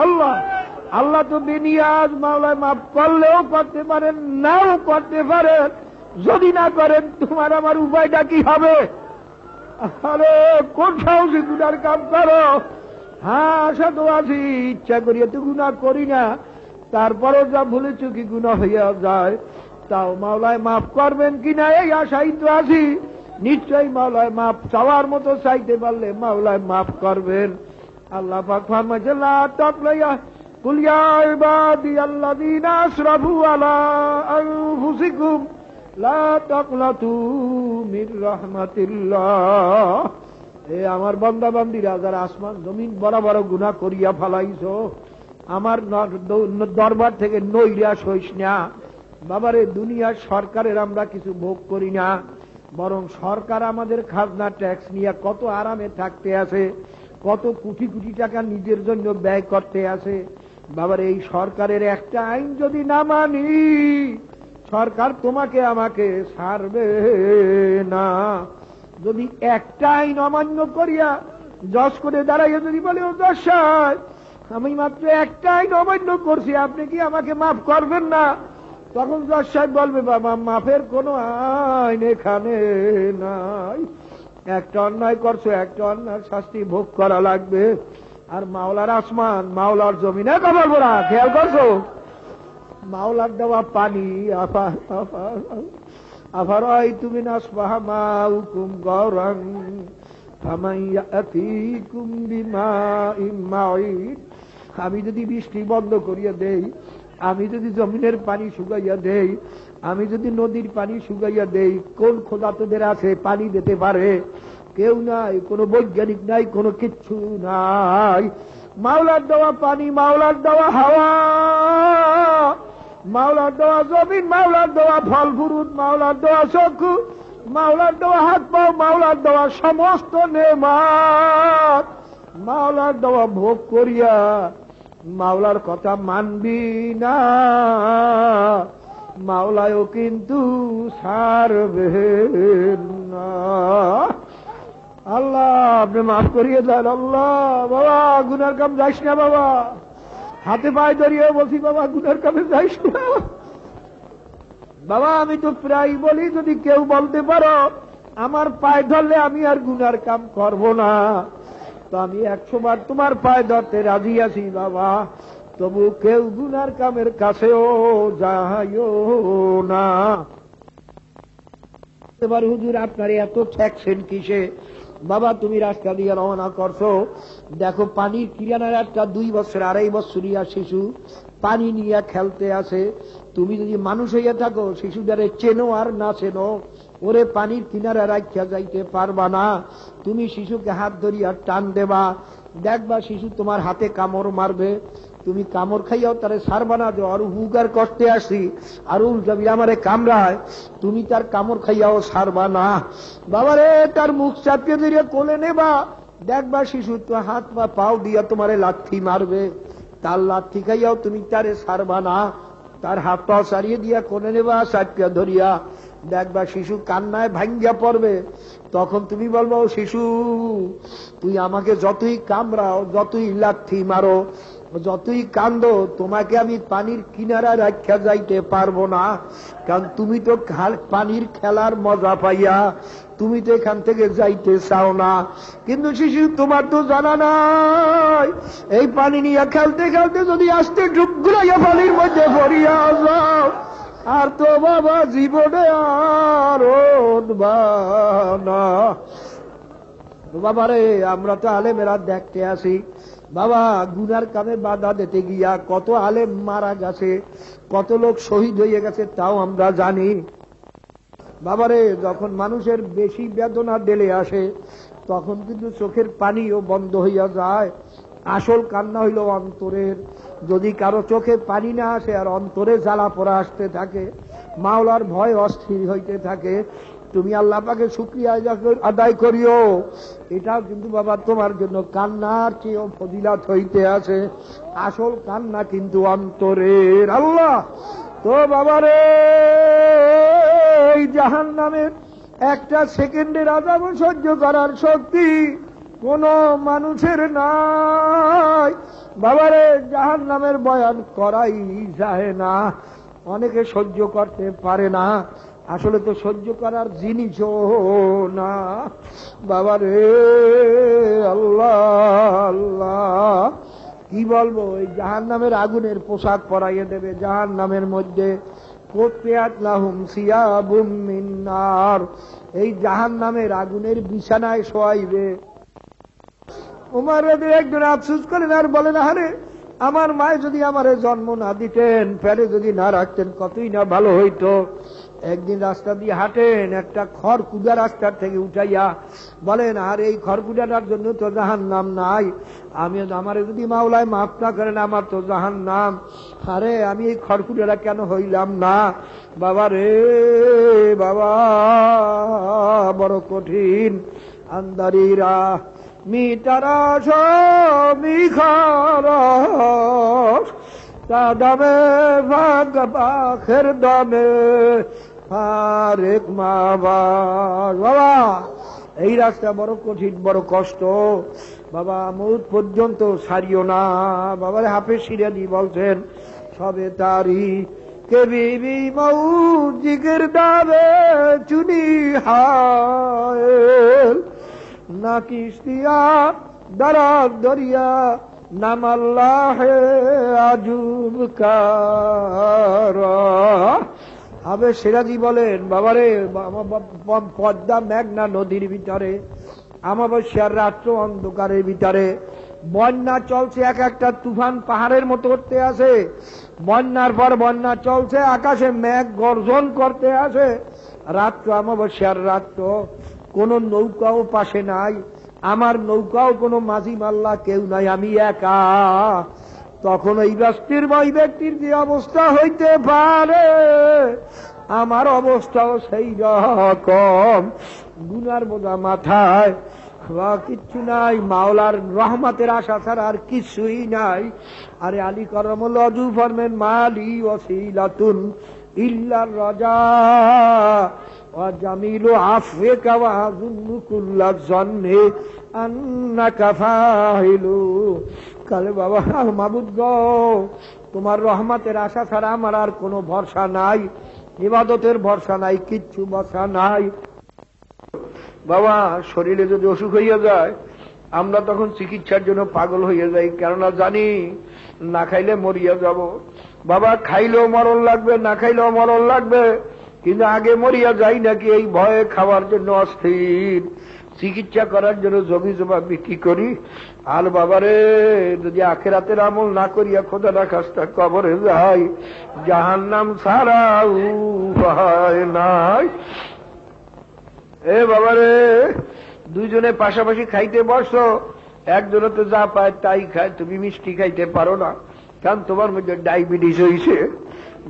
আল্লাহ তো বেনিয়াজ, মাওলায় মাফ করলেও করতে পারেন, নাও করতে পারেন। যদি না করেন তোমার আমার উপায়টা কি হবে? আরে কোন সাহসে গুনার কাম করো? হ্যাঁ আশা তো আছি, ইচ্ছা করিয়া তো গুনাহ করি না, তারপরও যা ভুলে চুকি গুনাহ হইয়া যায়, তাও মাওলায় মাফ করবেন কিনা এই আশাই তো আছি। নিশ্চয়ই মাওলায় মাফ চাওয়ার মতো চাইতে পারলে মাওলায় মাফ করবেন। আল্লাহ পাক ফরমাইছে, লা তাকলাইয়া কুল ইয়া ইবাদিয়াল্লাযীনা আসরাফু আলা আনফুসিকুম লা তাকনাতু মির রাহমাতিল্লাহ। এ আমার বান্দা বান্দীরা যারা আসমান জমিন বড় বড় গুনাহ করিয়া ফেলাইছো, আমার দরবার থেকে নৈরাশ হইস না বাবারে। দুনিয়ার সরকারের আমরা কিছু ভোগ করি না, বরং সরকার আমাদের খাজনা ট্যাক্স নিয়ে কত আরামে থাকতে আছে, কত কোটি কোটি টাকা নিজের জন্য ব্যয় করতে আছে। বাবার এই সরকারের একটা আইন যদি না মানি, সরকার তোমাকে আমাকে ছাড়বে না। যদি একটা আইন অমান্য করিয়া জজ করে দাঁড়াইয়া যদি বলে, ও জজ সাহেব আমি মাত্র একটা আইন অমান্য করছি, আপনি কি আমাকে মাফ করবেন না? তখন জজ সাহেব বলবে, বাবা মাফের কোন আইন এখানে নাই, একটা অন্যায় করছো, একটা অন্যায় শাস্তি ভোগ করা লাগবে। আর মাওলার আসমান, মাওলার জমিনে কবর ভরা, খেয়াল করছো? মাওলার দেওয়া পানি, আফারাইতুম মিন আসবাহামাউকুম গওরান ফামাইয়াতিকুম বিমাইম মাঈন। আমি যদি বৃষ্টি বন্ধ করিয়া দেই, আমি যদি জমিনের পানি শুকাইয়া দেই, আমি যদি নদীর পানি শুকাইয়া দেই, কোন খোদা তোদের আছে পানি দিতে পারে? কেউ নাই, কোনো বৈজ্ঞানিক নাই, কোনো কিচ্ছু নাই। মাওলার দেওয়া পানি, মাওলার দেওয়া হাওয়া, মাওলার দেওয়া জমিন, মাওলার দেওয়া ফল ফুরুত, মাওলার দেওয়া চক্ষু, মাওলার দেওয়া হাত পাও, মাওলার দেওয়া সমস্ত নেমাত, মাওলার দেওয়া ভোগ করিয়া মাওলার কথা মানবি না, মাওলায়ও কিন্তু ছাড়বে না। আল্লাহ আপনি মাফ করিয়ে দেন। আল্লাহ বাবা গুনার কাম যাইস না বাবা, হাতে পায়ে ধরিয়ে বলছি বাবা গুনার কামে যাইস না বাবা। আমি তো প্রায় বলি, যদি কেউ বলতে পারো আমার পায়ে ধরলে আমি আর গুনার কাম করব না, তো আমি 100 বার তোমার পায়ে ধরতে রাজি আছি বাবা, তবু কেউ গুনার কামের কাছেও যাইও না। এবার হুজুর আপনার এত ঠেকছেন কিসে? বাবা তুমি রাস্তা দিয়ে রওনা করছো, দেখো পানির কিরানার একটা 2 বছর 2.5 বছরিয়া শিশু পানি নিয়ে খেলতে আসে। তুমি যদি মানুষ হইয়া থাকো, শিশুদের চেনো আর না চেনো, ওরে পানির কিনারে রাখিয়া যাইতে পারবা না। তুমি শিশুকে হাত ধরিয়া টান দেবা, দেখবা শিশু তোমার হাতে কামড় মারবে, তুমি কামড় খাইয়াও তারে ছাড়বা না, যে আরো হুগার কষ্টে আসি আরো উল্টাবি আমারে কামড়ায়, তুমি তার কামড় খাইয়াও ছাড়বা না। বাবারে তার মুখ চাপিয়ে ধরিয়া কোলে নেবা, দেখবা শিশু তো হাত বা পাও দিয়া তোমারে লাথি মারবে, তার লাথি খাইয়াও তুমি তারে ছাড়বা না। তার হাত পা ছাড়িয়ে দিয়া কোলে নেবা চাপিয়া ধরিয়া, দেখবা শিশু কান্নায় ভাঙ্গিয়া পড়বে, তখন তুমি বলবো শিশু তুই আমাকে যতই কামড়াও, যতই লাথি মারো, যতই কান্দো, তোমাকে আমি পানির কিনারা রাখা যাইতে পারবো না, কারণ তুমি তো পানির খেলার মজা পাইয়া তুমি তো এখান থেকে যাইতে চাও না। কিন্তু শিশু তোমার তো জানা নাই, এই পানি নিয়ে খেলতে খেলতে যদি আসতে ডুব ঘুরাইয়া পানির মধ্যে পড়িয়া যাও, আর তো বাবা জীবনে আর উঠবা না। বাবারে আমরা তো আলেমেরা দেখতে আসি, বাবা গুনার কামে বাধা দিতে গিয়া কত আলেম মারা গেছে, কত লোক শহীদ হয়ে গেছে, তাও আমরা জানি। বাবারে যখন মানুষের বেশি বেদনা ডেলে আসে, তখন কিন্তু চোখের পানিও বন্ধ হইয়া যায়। আসল কান্না হইল অন্তরের। যদি কারো চোখে পানি না আসে আর অন্তরে জ্বালা পোড়া আসতে থাকে, মাওলার ভয় অস্থির হইতে থাকে, তুমি আল্লাহ পাকে শুকরিয়া আদায় করিও, এটাও কিন্তু বাবা তোমার জন্য কান্নার চেয়েও ফজিলাত হইতে আছে। আসল কান্না কিন্তু অন্তরের। আল্লাহ তো বাবারে এই জাহান্নামের একটা সেকেন্ডের আযাব সহ্য করার শক্তি কোন মানুষের নাই। বাবারে জাহান্নামের বয়ান করাই যায় না, অনেকে সহ্য করতে পারে না, আসলে তো সহ্য করার জিনিসও না। বাবারে আল্লাহ আল্লাহ কি বলবো, এই জাহান্নামের আগুনের পোশাক পরাইয়ে দেবে জাহান্নামের মধ্যে, কুত্তিয়াত লাহুম সিয়াবুম মিন নার, এই জাহান্নামের আগুনের বিছানায় শোয়াইবে। উমর একজন আফসোস করেন আর বলেন, আরে আমার মায়ে যদি আমারে জন্ম না দিতেন, পেটে যদি না রাখতেন, কতই না ভালো হইতো। একদিন রাস্তা দিয়ে হাঁটেন, একটা খড়কুটা রাস্তার থেকে উঠাইয়া বলেন, আর এই খড়কুটাটার জন্য তো জাহান্নাম নাই, আমি আমারে যদি মাওলায় মাফ না করেন আমার তো জাহান্নাম, আরে আমি এই খড়কুটাটা কেন হইলাম না? বাবা রে বাবা বড় কঠিন। আন্দারিরা মিটারা মিখারস তা দামে ভাগ পাখের দামে আরেক মা বাবা, এই রাস্তা বড় কঠিন, বড় কষ্ট বাবা, মৌত পর্যন্ত ছাড়িও না। বাবার হাফেজ সিরাজি বলছেন, সবে তারি কে বিবি মৌত জিগির দাবে চুনি হায় না কিস্তিয়া দরাক দরিয়া নাম আল্লাহ আজুব কারা। আবে সিরাজি বলেন, বাবারে পদ্মা মেঘনা নদীর ভিতরে, আমাবস্যার রাত্র অন্ধকারের ভিতরে বন্যা চলছে, এক একটা তুফান পাহাড়ের মতো করতে আসে, বন্যার পর বন্যা চলছে, আকাশে মেঘ গর্জন করতে আসে, রাত্র আমাবস্যার রাত্র, কোন নৌকাও পাশে নাই, আমার নৌকাও কোনো মাঝি মাল্লা কেউ নাই, আমি একা। তখন ওই ব্যক্তির যে অবস্থা হইতে পারে, আমার অবস্থাও সেই রকম। গুনার বোঝা মাথায়, কিচ্ছু নাই, মাওলার রহমতের আশা ছাড়া আর কিছুই নাই। আরে আলী করমুল্লাহ ওয়াজু ফরমেন, মালি ওয়াসিলাতুন ইল্লার রাজা ওয়া জামিলু আফওয়াকা ওয়া আযুন্নু কুল্লা যন্নি আন্নাকা ফাইলু। কালে বাবা, মাবুদ গো, তোমার রহমতের আশা ছাড়া আমার আর কোনো ভরসা নাই, ইবাদতের ভরসা নাই, কিচ্ছু ভরসা নাই। বাবা, শরীরে যদি অসুখ হইয়া যায়, আমরা তখন চিকিৎসার জন্য পাগল হইয়া যাই, কেননা জানি না খাইলে মরিয়া যাব। বাবা, খাইলেও মরণ লাগবে, না খাইলেও মরণ লাগবে, কিন্তু আগে মরিয়া যাই নাকি এই ভয়ে খাওয়ার জন্য অস্থির, চিকিৎসা করার জন্য জমি জমা বিক্রি করি। আর বাবারে, যদি আখেরাতের আমল না করিয়া খোদা না খাস্তা কবরে যাই, জাহান্নাম ছাড়া উপায় নাই। এ বাবারে, দুইজনে পাশাপাশি খাইতে বসো, একজনে তো যা পায় তাই খায়, তুমি মিষ্টি খাইতে পারো না, কারণ তোমার মধ্যে ডায়াবেটিস হয়েছে।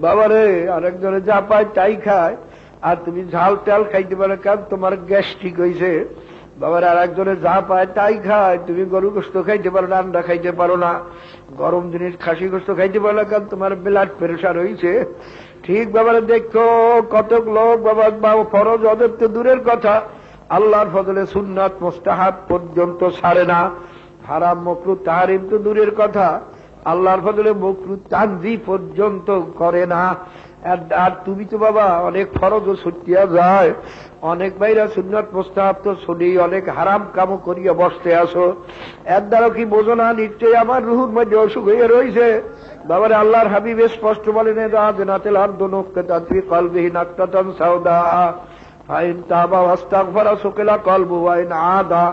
বাবারে, আরেকজনে যা পায় তাই খায়, আর তুমি ঝাল তেল খাইতে পারো, কারণ তোমার গ্যাস্ট্রিক হয়েছে। বাবার, আর একজনে যা পায় তাই খায়, তুমি গরু গোস্ত খাইতে পারো না, আন্ডা খাইতে পারো না, গরম জিনিস খাসি গোস্ত খাইতে পারো না, কারণ তোমার ব্লাড প্রেশার হয়েছে। ঠিক বাবারে, দেখো কতক লোক বাবা ফরজ অদেব তো দূরের কথা, আল্লাহর ফজলে সুন্নাত মুস্তাহাব পর্যন্ত ছাড়ে না, হারাম মাকরুহ তাহরিম তো দূরের কথা, আল্লাহর ফজলে মাকরুহ তানজি পর্যন্ত করে না। আর তুমি তো বাবা অনেক ফরজও ছুটিয়া যায়, অনেক ভাইরা সুন্নাত মুস্তাহাব তো শুনি, অনেক হারাম কামও করিয়া বসতে আসো। এর দ্বারা কি বোঝো না, নিশ্চয়ই আমার রুহুর মধ্যে অসুখ হয়ে রয়েছে। বাবারে, আল্লাহর হাবিব স্পষ্ট বলেন, রাজনাতিল আরদু নুকতাতান ফি কলবিহি নাকতাতান সাউদা ফাইন তাবা ওয়াস্তাগফারা সুকিলা কলবু ওয়া ইন আদা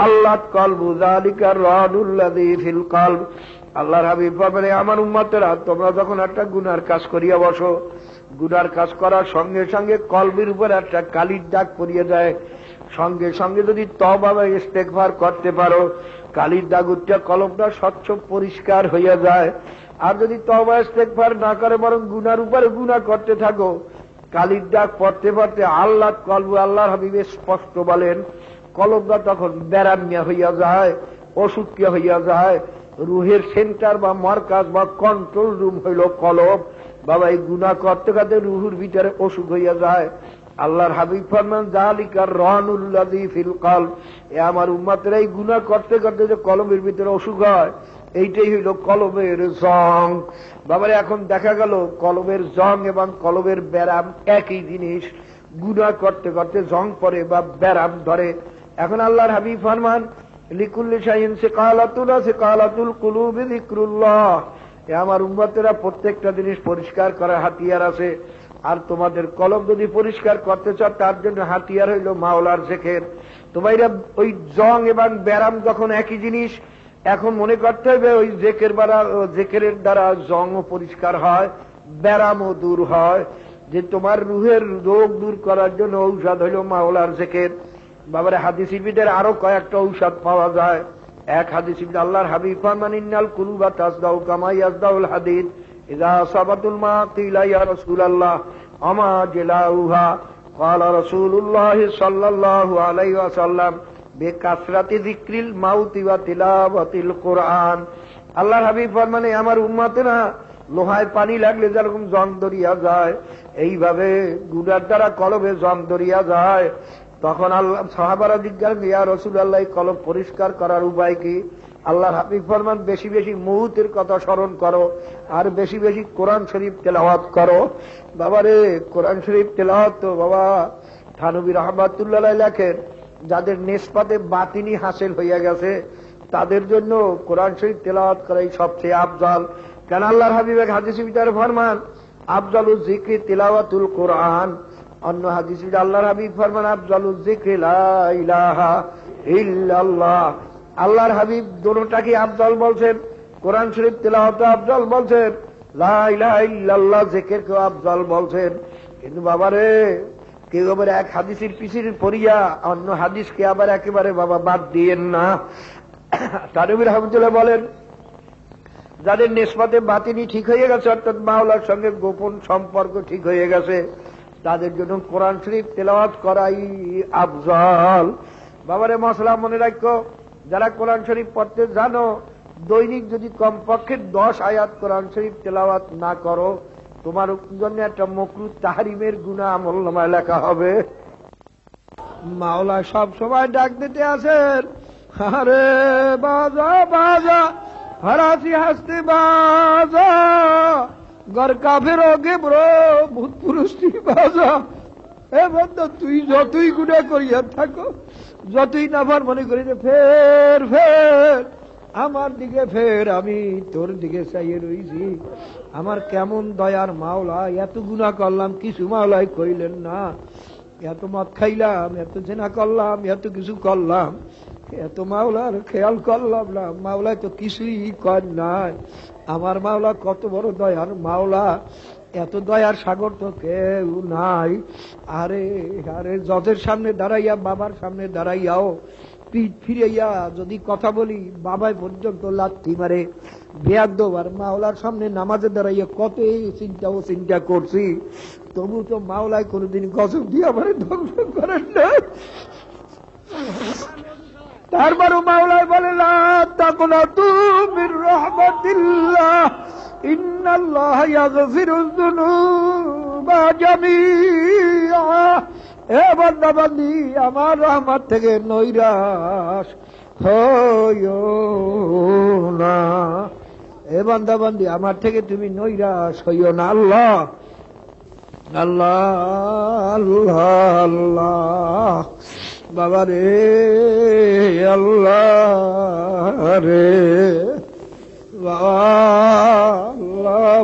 আল্লাত কলবু যালিকা রাদুল্লাযী ফিল কলব। আল্লাহর হাবিব বলেন, আমার উম্মতেরা, তোমরা যখন একটা গুনার কাজ করিয়া বসো, গুনার কাজ করার সঙ্গে সঙ্গে কলবের উপর একটা কালির দাগ পড়িয়ে যায়, সঙ্গে সঙ্গে যদি তওবা বা ইস্তেগফার করতে পারো, কালির দাগ উঠে কলবটা স্বচ্ছ পরিষ্কার হইয়া যায়। আর যদি তওবা ইস্তেগফার না করে বরং গুনার উপরে গুনাহ করতে থাকো, কালির দাগ পড়তে পড়তে আল্লাহ কলবু, আল্লাহর হাবিব স্পষ্ট বলেন, কলবটা তখন বেরামিয়া হইয়া যায়, অসুখিয়া হইয়া যায়। রুহের সেন্টার বা মারকাজ বা কন্ট্রোল রুম হইল কলব। বাবা, এই গুনাহ করতে করতে রুহুর ভিতরে অসুখ হইয়া যায়। আল্লাহর হাবিব ফরমান, যালিকা রানুল্লাযী ফিল কলব। এ আমার উম্মতের এই গুনাহ করতে করতে যে কলবের ভিতরে অসুখ হয়, এইটাই হইল কলবের জং। বাবারে, এখন দেখা গেল কলবের জং এবং কলবের ব্যারাম একই জিনিস। গুনাহ করতে করতে জং পড়ে বা ব্যারাম ধরে। এখন আল্লাহর হাবিব ফরমান, লিকুল্লি শাইইন সিকালাতুন সিকালাতুল কুলুবি যিকরুল্লাহ। এ আমার উম্মতেরা, প্রত্যেকটা জিনিস পরিষ্কার করার হাতিয়ার আছে, আর তোমাদের কলব যদি পরিষ্কার করতে চাও, তার জন্য হাতিয়ার হইল মাওলার জিকির। তোমরা ওই জং এবং ব্যারাম যখন একই জিনিস, এখন মনে করতে হবে ওই জিকিরের দ্বারা জংও পরিষ্কার হয়, ব্যারামও দূর হয়। যে তোমার রুহের রোগ দূর করার জন্য ঔষধ হইল মাওলার জিকির। বাবারে, হাদিসের ভিতরে আরো কয়েকটা ঔষধ পাওয়া যায়। এক হাদিসে আল্লাহর হাবিব ফরমান, ইন্নাল কুলুবা তাসদাউ কামা ইয়াসদাউল হাদিদ ইযা আসাবাতুল মা কিলা ইয়া রাসূলুল্লাহ আমা জালাউহা ক্বালা রাসূলুল্লাহ সাল্লাল্লাহু আলাইহি ওয়াসাল্লাম বিকাসরাতি যিকরিল মাউতি ওয়া তিলাওয়াতিল কুরআন। আল্লাহর হাবিব ফরমানে, আমার উম্মতেরা, লোহায় পানি লাগলে যেরকম জং দরিয়া যায়, এইভাবে গুনার দ্বারা কলবে জং দরিয়া যায়। তখন আল্লাহ সাহাবারা জিজ্ঞাসা, ইয়া রাসূলুল্লাহ, কলব পরিষ্কার করার উপায় কি? আল্লাহর হাবিব ফরমান, বেশি বেশি মউতের কথা স্মরণ করো, আর বেশি বেশি কোরআন শরীফ তেলাওয়াত করো। বাবারে, কোরআন শরীফ তেলাওয়াত তো বাবা, থানবী রাহমাতুল্লাহ আলাইহি লেখেন, যাদের নিসবতে বাতিনি হাসিল হইয়া গেছে, তাদের জন্য কোরআন শরীফ তেলাওয়াত করাই সবচেয়ে আফজাল। কেন আল্লাহর হাবিব এক হাদিসের ভিতরে ফরমান, আফজালুজ যিকরি তিলাওয়াতুল কোরআন। অন্য হাদিসে আল্লাহর হাবিব ফরমান, আফজালুজ যিকরি লা ইলাহা ইল্লাল্লাহ। আল্লাহর হাবিব দুটোটাকে আফজাল বলছেন, কোরআন শরীফ তেলাওয়াত আফজাল বলছেন, লা ইলাহা ইল্লাল্লাহ জিকিরকে আফজাল বলছেন। কিন্তু বাবারে, কেউ আবার এক হাদিসের পিছিয়ে পড়িয়া অন্য হাদিসকে আবার একেবারে বাবা বাদ দিয়েন না। তানভীর রহমতুল্লাহ বলেন, যাদের নিসবতে বাতিনি ঠিক হয়ে গেছে, অর্থাৎ মাওলার সঙ্গে গোপন সম্পর্ক ঠিক হয়ে গেছে, তাদের জন্য কোরআন শরীফ তেলাওয়াত করাই আফজল। বাবারে মশলা মনে রাখো, যারা কোরআন শরীফ পড়তে জানো, দৈনিক যদি কমপক্ষে 10 আয়াত কোরআন শরীফ তেলাওয়াত না করো, তোমার জন্য একটা মাকরুহ তাহরিমের গুনাহ আমলনামায় লেখা হবে। মাওলা সব সময় ডাক দিতে আসেন, আরে বাজা বাজা ফরাসি হাসতে বাজা, গর কাফেরোগে ব্রো ভূত পুরুষটি বাজা। এ বন্ধু, তুই যতই গুনাহ করিয়া থাকো, যতই নাফার মনে করি, ফের ফের আমার দিকে ফের, আমি তোর দিকে চাইয়ে রইছি। আমার কেমন দয়ার মাওলা, এত গুনাহ করলাম, কিছু মাওলাই কইলেন না। এত মদ খাইলাম, এত জেনা করলাম, এত কিছু করলাম, এত মাওলার খেয়াল করলাম না, মাওলা তো কিছুই কর নাই। আমার মাওলা কত বড় দয়ার মাওলা, এত দয়ার সাগর তো কেউ নাই। আরে আরে জজের সামনে দাঁড়াইয়া, বাবার সামনে দাঁড়াইয়াও পিঠ ফিরাইয়া যদি কথা বলি, বাবাই পর্যন্ত লাথি মারে। বেয়াদব। আর মাওলার সামনে নামাজে দাঁড়াইয়া কত চিন্তা করছি, তবু তো মাওলায় কোনদিন গজব দিয়ে আমার ধ্বংস করেন না। তারপরও মাওলায় বলে, লা তাকনাতু মির রাহমাতিল্লাহ, ইন্নাল্লাহ ইয়াগফিরুয যুনুবা জামিআ। এ বান্দা বান্দি, আমার রহমত থেকে নৈরাশ হইও না। এ বান্দা বান্দি, আমার থেকে তুমি নৈরাশ হইও না। আল্লাহ আল্লাহ আল্লাহ আল্লাহ, বাবা রে, আল্লাহ রে,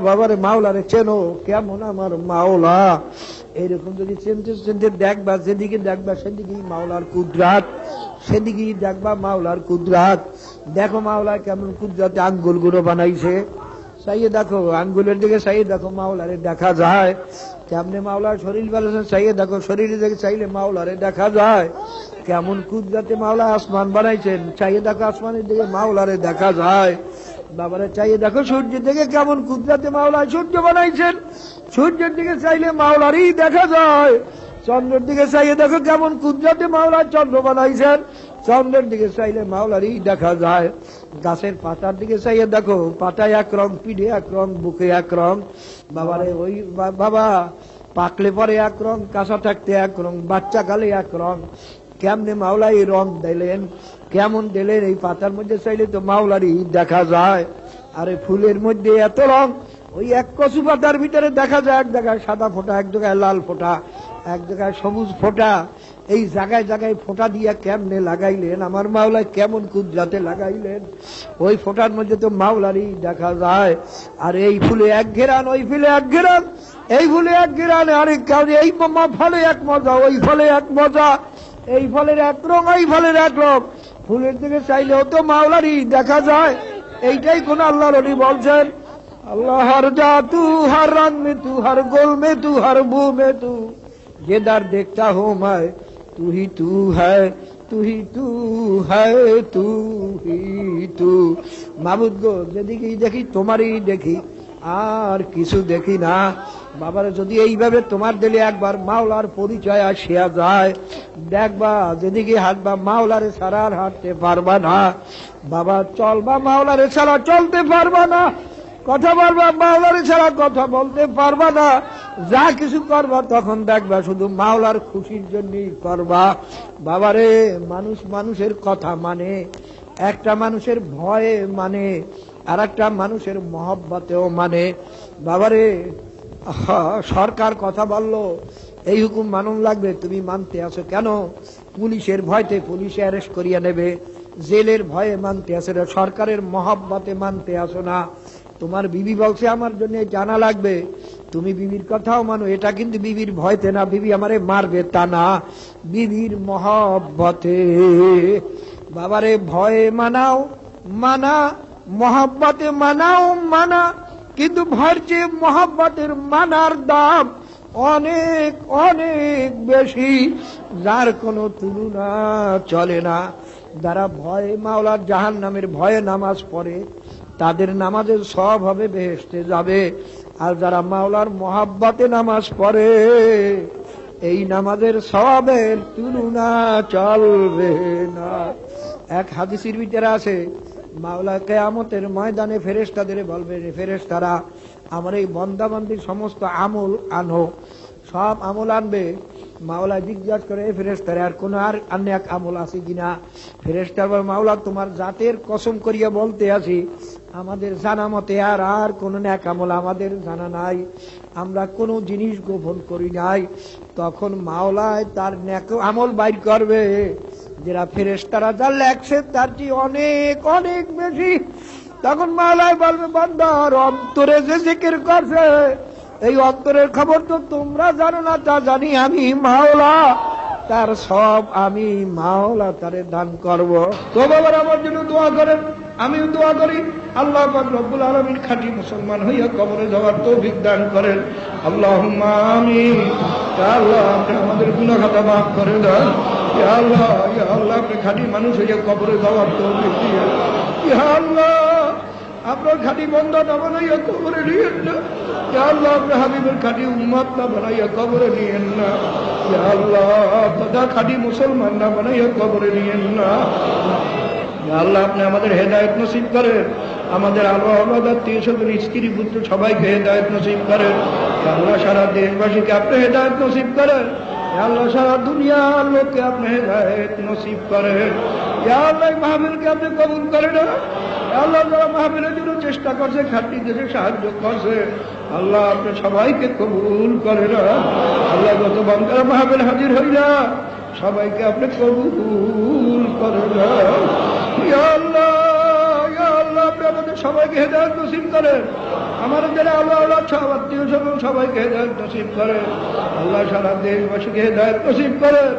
বাবারে মাওলা রে, চেনো কেমন আমার মাওলা। এইরকম যদি চিনতে চিনতে দেখবা, যেদিকে দেখবা সেদিকেই মাওলার কুদরাত, সেদিকেই দেখবা মাওলার কুদরাত। দেখো মাওলা কেমন কুদরাতে আঙ্গুলগুলো বানাইছে, চাইয়ে দেখো আঙ্গুলের দিকে, চাইয়ে দেখো মাওলারে দেখা যায়। কেমনে মাওলার শরীর বানাইছে, চাইয়ে দেখো শরীরের দিকে চাইলে মাওলারে দেখা যায়। কেমন কুদরাতে মাওলা আসমান বানাইছেন, চাইয়ে দেখো আসমানের দিকে মাওলারে দেখা যায়। বাবারে চাইয়ে দেখো সূর্যের দিকে, কেমন কুদরাতে মাওলা সূর্য বানাইছেন, সূর্যের দিকে চাইলে মাওলারই দেখা যায়। চন্দ্রের দিকে চাইয়ে দেখো কেমন কুদরাতে মাওলা চন্দ্র বানাইছেন, চন্দ্রের দিকে চাইলে মাওলারই দেখা যায়। গাছের পাতার দিকে চাইয়ে দেখো, পাতায় এক রং, পিঠে এক রং, বুকে এক রং। বাবারে ওই বাবা পাকলে পরে এক রং, কাঁচা থাকতে এক রং, বাচ্চা কালে এক রং। কেমনে মাওলা এই রং দিলেন, কেমন দিলেন। এই পাতার মধ্যে চাইলে তো মাওলারই দেখা যায়। আরে ফুলের মধ্যে এত রং, ওই এক কচু পাতার ভিতরে দেখা যায়, এক জায়গায় সাদা ফোঁটা, এক জায়গায় লাল ফোঁটা, এক জায়গায় সবুজ ফোঁটা। এই জায়গায় জায়গায় ফোঁটা দিয়া কেমনে লাগাইলেন, আমার মাওলা কেমন কুদরাতে লাগাইলেন। ওই ফোঁটার মধ্যে তো মাওলারই দেখা যায়। আর এই ফুলে এক ঘেরান, ওই ফুলে এক ঘেরান, এই ফুলে এক ঘেরান, আরেক কারণে এই ফলে এক মজা, ওই ফলে এক মজা, এই ফলের এক রং, এই ফলের এক রং। ফুলের দিকে চাইলেও তো মাওলারই দেখা যায়। এইটাই কোন আল্লাহর ওলি বলছেন, अल्लाह हर जा तू, हर रंग में तू, हर गोल में तू, हर बू में तू, ये दर देखता हूँ मैं, तू ही तू है, तू ही तू है, तू ही तू। মাবুদ গো, যেদিকেই দেখি তোমারই দেখি, আর কিছু দেখি না। বাবারা যদি এইভাবে তোমার দিলে একবার মাওলার পরিচয় আসিয়া যায়, দেখবা যেদিকে হাঁটবা মাওলারে ছাড়া আর হাঁটতে পারবা না। বাবা চলবা মাওলারে ছাড়া চলতে পারবা না, কথা বলবা মাওলারে ছাড়া কথা বলতে পারবা না। যা কিছু করবা তখন দেখবা শুধু মাওলার খুশির জন্যই করবা। বাবারে মানুষ মানুষের কথা মানে, একটা মানুষের ভয়ে মানে, আর একটা মানুষের মহব্বতেও মানে। বাবারে সরকার কথা বললো, এই হুকুম মানুন লাগবে, তুমি মানতে আসো কেন? পুলিশের ভয়তে পুলিশে অ্যারেস্ট করিয়া নেবে, জেলের ভয়ে মানতে আসো না, সরকারের মহব্বতে মানতে আসো না। তোমার বিবি বলছে আমার জন্য জানা লাগবে, তুমি বিবির কথাও মানো, এটা কিন্তু বিবির ভয়তে না, বিবি আমারে মারবে তা না, বিবির মহব্বতে। বাবারে ভয়ে মানাও মানা, মহব্বতে মানাও মানা, কিন্তু ভয়ের চেয়ে মহব্বতের মানার দাম অনেক অনেক বেশি, যার কোনো তুলনা চলে না। যারা ভয়ে মাওলার জাহান্নামের ভয়ে নামাজ পড়ে তাদের নামাজের সওয়াব হবে, বেহেশতে যাবে। আর যারা মাওলার মহাব্বতে নামাজ পড়ে এই নামাজের সওয়াবের তুলনা চলবে না। এক হাদিসের ভিতরে আছে, মাওলা কিয়ামতের ময়দানে ফেরেশতাদের বলবে, ফেরেশতারা আমার এই বান্দাবান্দির সমস্ত আমল আনো। সব আমল আনবে। মাওলা জিজ্ঞাসা করে, ফেরেশতারা আর কোন আর নেক আমল আছে কিনা? ফেরেশতারা বলে, মাওলা তোমার জাতের কসম করিয়া বলতে আছি আমাদের জানা মতে আর কোন নেক আমল আমাদের জানা নাই, আমরা কোনো জিনিস গোপন করি নাই। তখন মাওলায় তার নেক আমল বাইর করবে, যারা ফেরেশতারা যা লেখছে তার চেয়ে অনেক অনেক বেশি। তখন মাওলায় বলবে, বান্দার অন্তরে যে জিকির করছে এই অন্তরের খবর তো তোমরা জানো না, তা জানি আমি মাওলা, তার সব আমি মাওলা তারে দান করব। তো বাবার আমার জন্য দোয়া করেন, আমিও দোয়া করি। আল্লাহ পাক রব্বুল আলামিন খাঁটি মুসলমান হইয়া কবরে যাওয়ার তৌফিক দান করেন। আল্লাহুম্মা আমিন। ইয়া আল্লাহ আপনি আমাদের গুনাহ খাতা মাফ করে দেন। ইয়া আল্লাহ, ইয়া আল্লাহ আপনি খাঁটি মানুষ হইয়া কবরে যাওয়ার তৌফিক দিয়েন। ইয়া আল্লাহ আপনার খাঁটি বান্দা না বানাইয়া কবরে নিয়েন না। ইয়া আল্লাহ আপনি হাবিবের খাঁটি উম্মত না বানাইয়া কবরে নিয়েন না। ইয়া আল্লাহ দাদা খাঁটি মুসলমান না বানাইয়া কবরে নিয়েন না। ইয়া আল্লাহ আপনি আমাদের হেদায়েত নসিব করেন, আমাদের আলো আওলাদ আত্মীয় স্বজন স্ত্রী পুত্র সবাইকে হেদায়েত নসিব করেন। ইয়া আল্লাহ সারা দেশবাসীকে আপনি হেদায়েত নসিব করেন। ইয়া আল্লাহ সারা দুনিয়ার লোককে আপনি হেদায়েত নসিব করেন। ইয়া আল্লাহ মাহফিলকে আপনি কবুল করেন। ইয়া আল্লাহ যারা মাহফিলের জন্য চেষ্টা করছে, খাঁটি দেশে সাহায্য করছে, আল্লাহ আপনি সবাইকে কবুল করেন। আল্লাহ যত বান্দারা মাহফিল হাজির হইলা সবাইকে আপনি কবুল করেন। ইয়া আল্লাহ, ইয়া আল্লাহ আপনি আমাদের সবাইকে হেদায়েত নসিব করেন। আমাদের যারা আল্লাহ সব আত্মীয় স্বজন সবাইকে হেদায়েত নসিব করেন। আল্লাহ সারা দেশবাসীকে হেদায়েত নসিব করেন,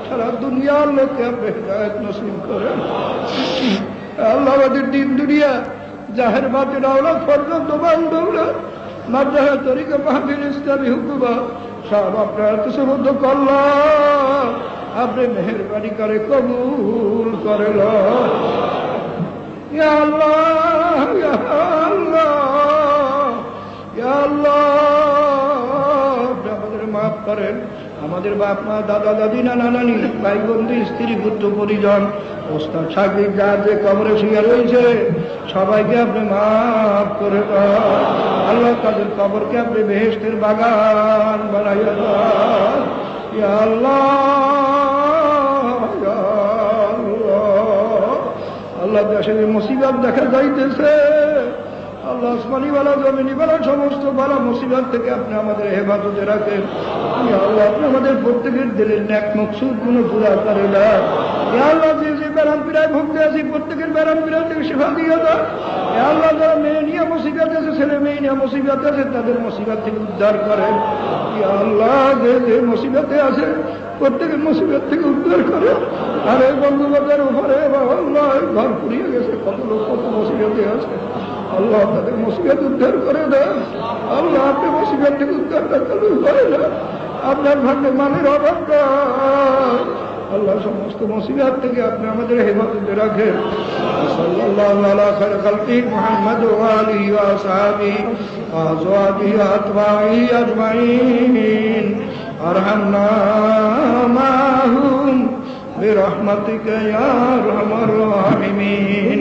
সারা দুনিয়ার লোককে আপনি হেদায়েত নসিব করেন। আল্লাহ আমাদের দিন দুনিয়া জাহের বাতিল আওলাদ ফরজত দোবাল দৌলত মাদ্রাসা তরিকা মাহফিল ইসলামী হুকুমা সব আপনার কাছে করলাম, আপনি মেহেরবানি করে কবুল করেন। ইয়া আল্লাহ, ইয়া আল্লাহ, ইয়া আল্লাহ আপনি আমাদের মাফ করেন। আমাদের বাপ মা দাদা দাদি নানা নানি ভাই বন্ধু স্ত্রী পুত্র পরিজন ওস্তাদ সাকিব যার যে কবরে শুয়ে রয়েছে সবাইকে আপনি মাফ করে দেন। আল্লাহ তাদের কবরকে আপনি বেহেশতের বাগান বানাইয়া দেন। ইয়া আল্লাহ, ইয়া আল্লাহ, আল্লাহ দেশে মুসিবত দেখা যাইতেছে, আল্লাহ আসমানি বালা জমিনি বালা সমস্ত বালা মুসিবত থেকে আপনি আমাদের হেফাজতে রাখেন। ইয়া আল্লাহ আপনি আমাদের প্রত্যেকের দিলের নেক মকসুদ গুলো পুরা করে দেন। ইয়া আল্লাহ যে যে ব্যারাম পীড়ায় ভুগতে আছি প্রত্যেকের ব্যারাম পীড়া থেকে শিফা দিয়ে দেন। ইয়া আল্লাহ যারা মেয়ে নিয়ে মুসিবত আছে, ছেলে মেয়ে নিয়ে মুসিবত আছে, তাদের মুসিবত থেকে উদ্ধার করেন। ইয়া আল্লাহ যে যে মুসিবতে আছে প্রত্যেকের মুসিবত থেকে উদ্ধার করে। আর এই বন্ধু বাজার উপরে আল্লাহ ঘর পুড়িয়ে গেছে, কত লোক কত মুসিবতে আছে, আল্লাহ তাদের মুসিবত উদ্ধার করে দেন। আল্লাহ আপনি মুসিবত থেকে উদ্ধার করে দেন। আপনার ভাগ্যে মানের অভাব নাই। আল্লাহ সমস্ত মুসিবত থেকে আপনি আমাদের হেফাজতে রাখেন। সাল্লাল্লাহু আলা খায়রি খালকি মুহাম্মদ ওয়া আলিহি ওয়া আসহাবিহি ওয়া আজওয়াজিহি ওয়া আতবাইহি আজমাইন। আরহামনা মাহুম বিরহমাতিকা ইয়া আরহামার রাহিমিন।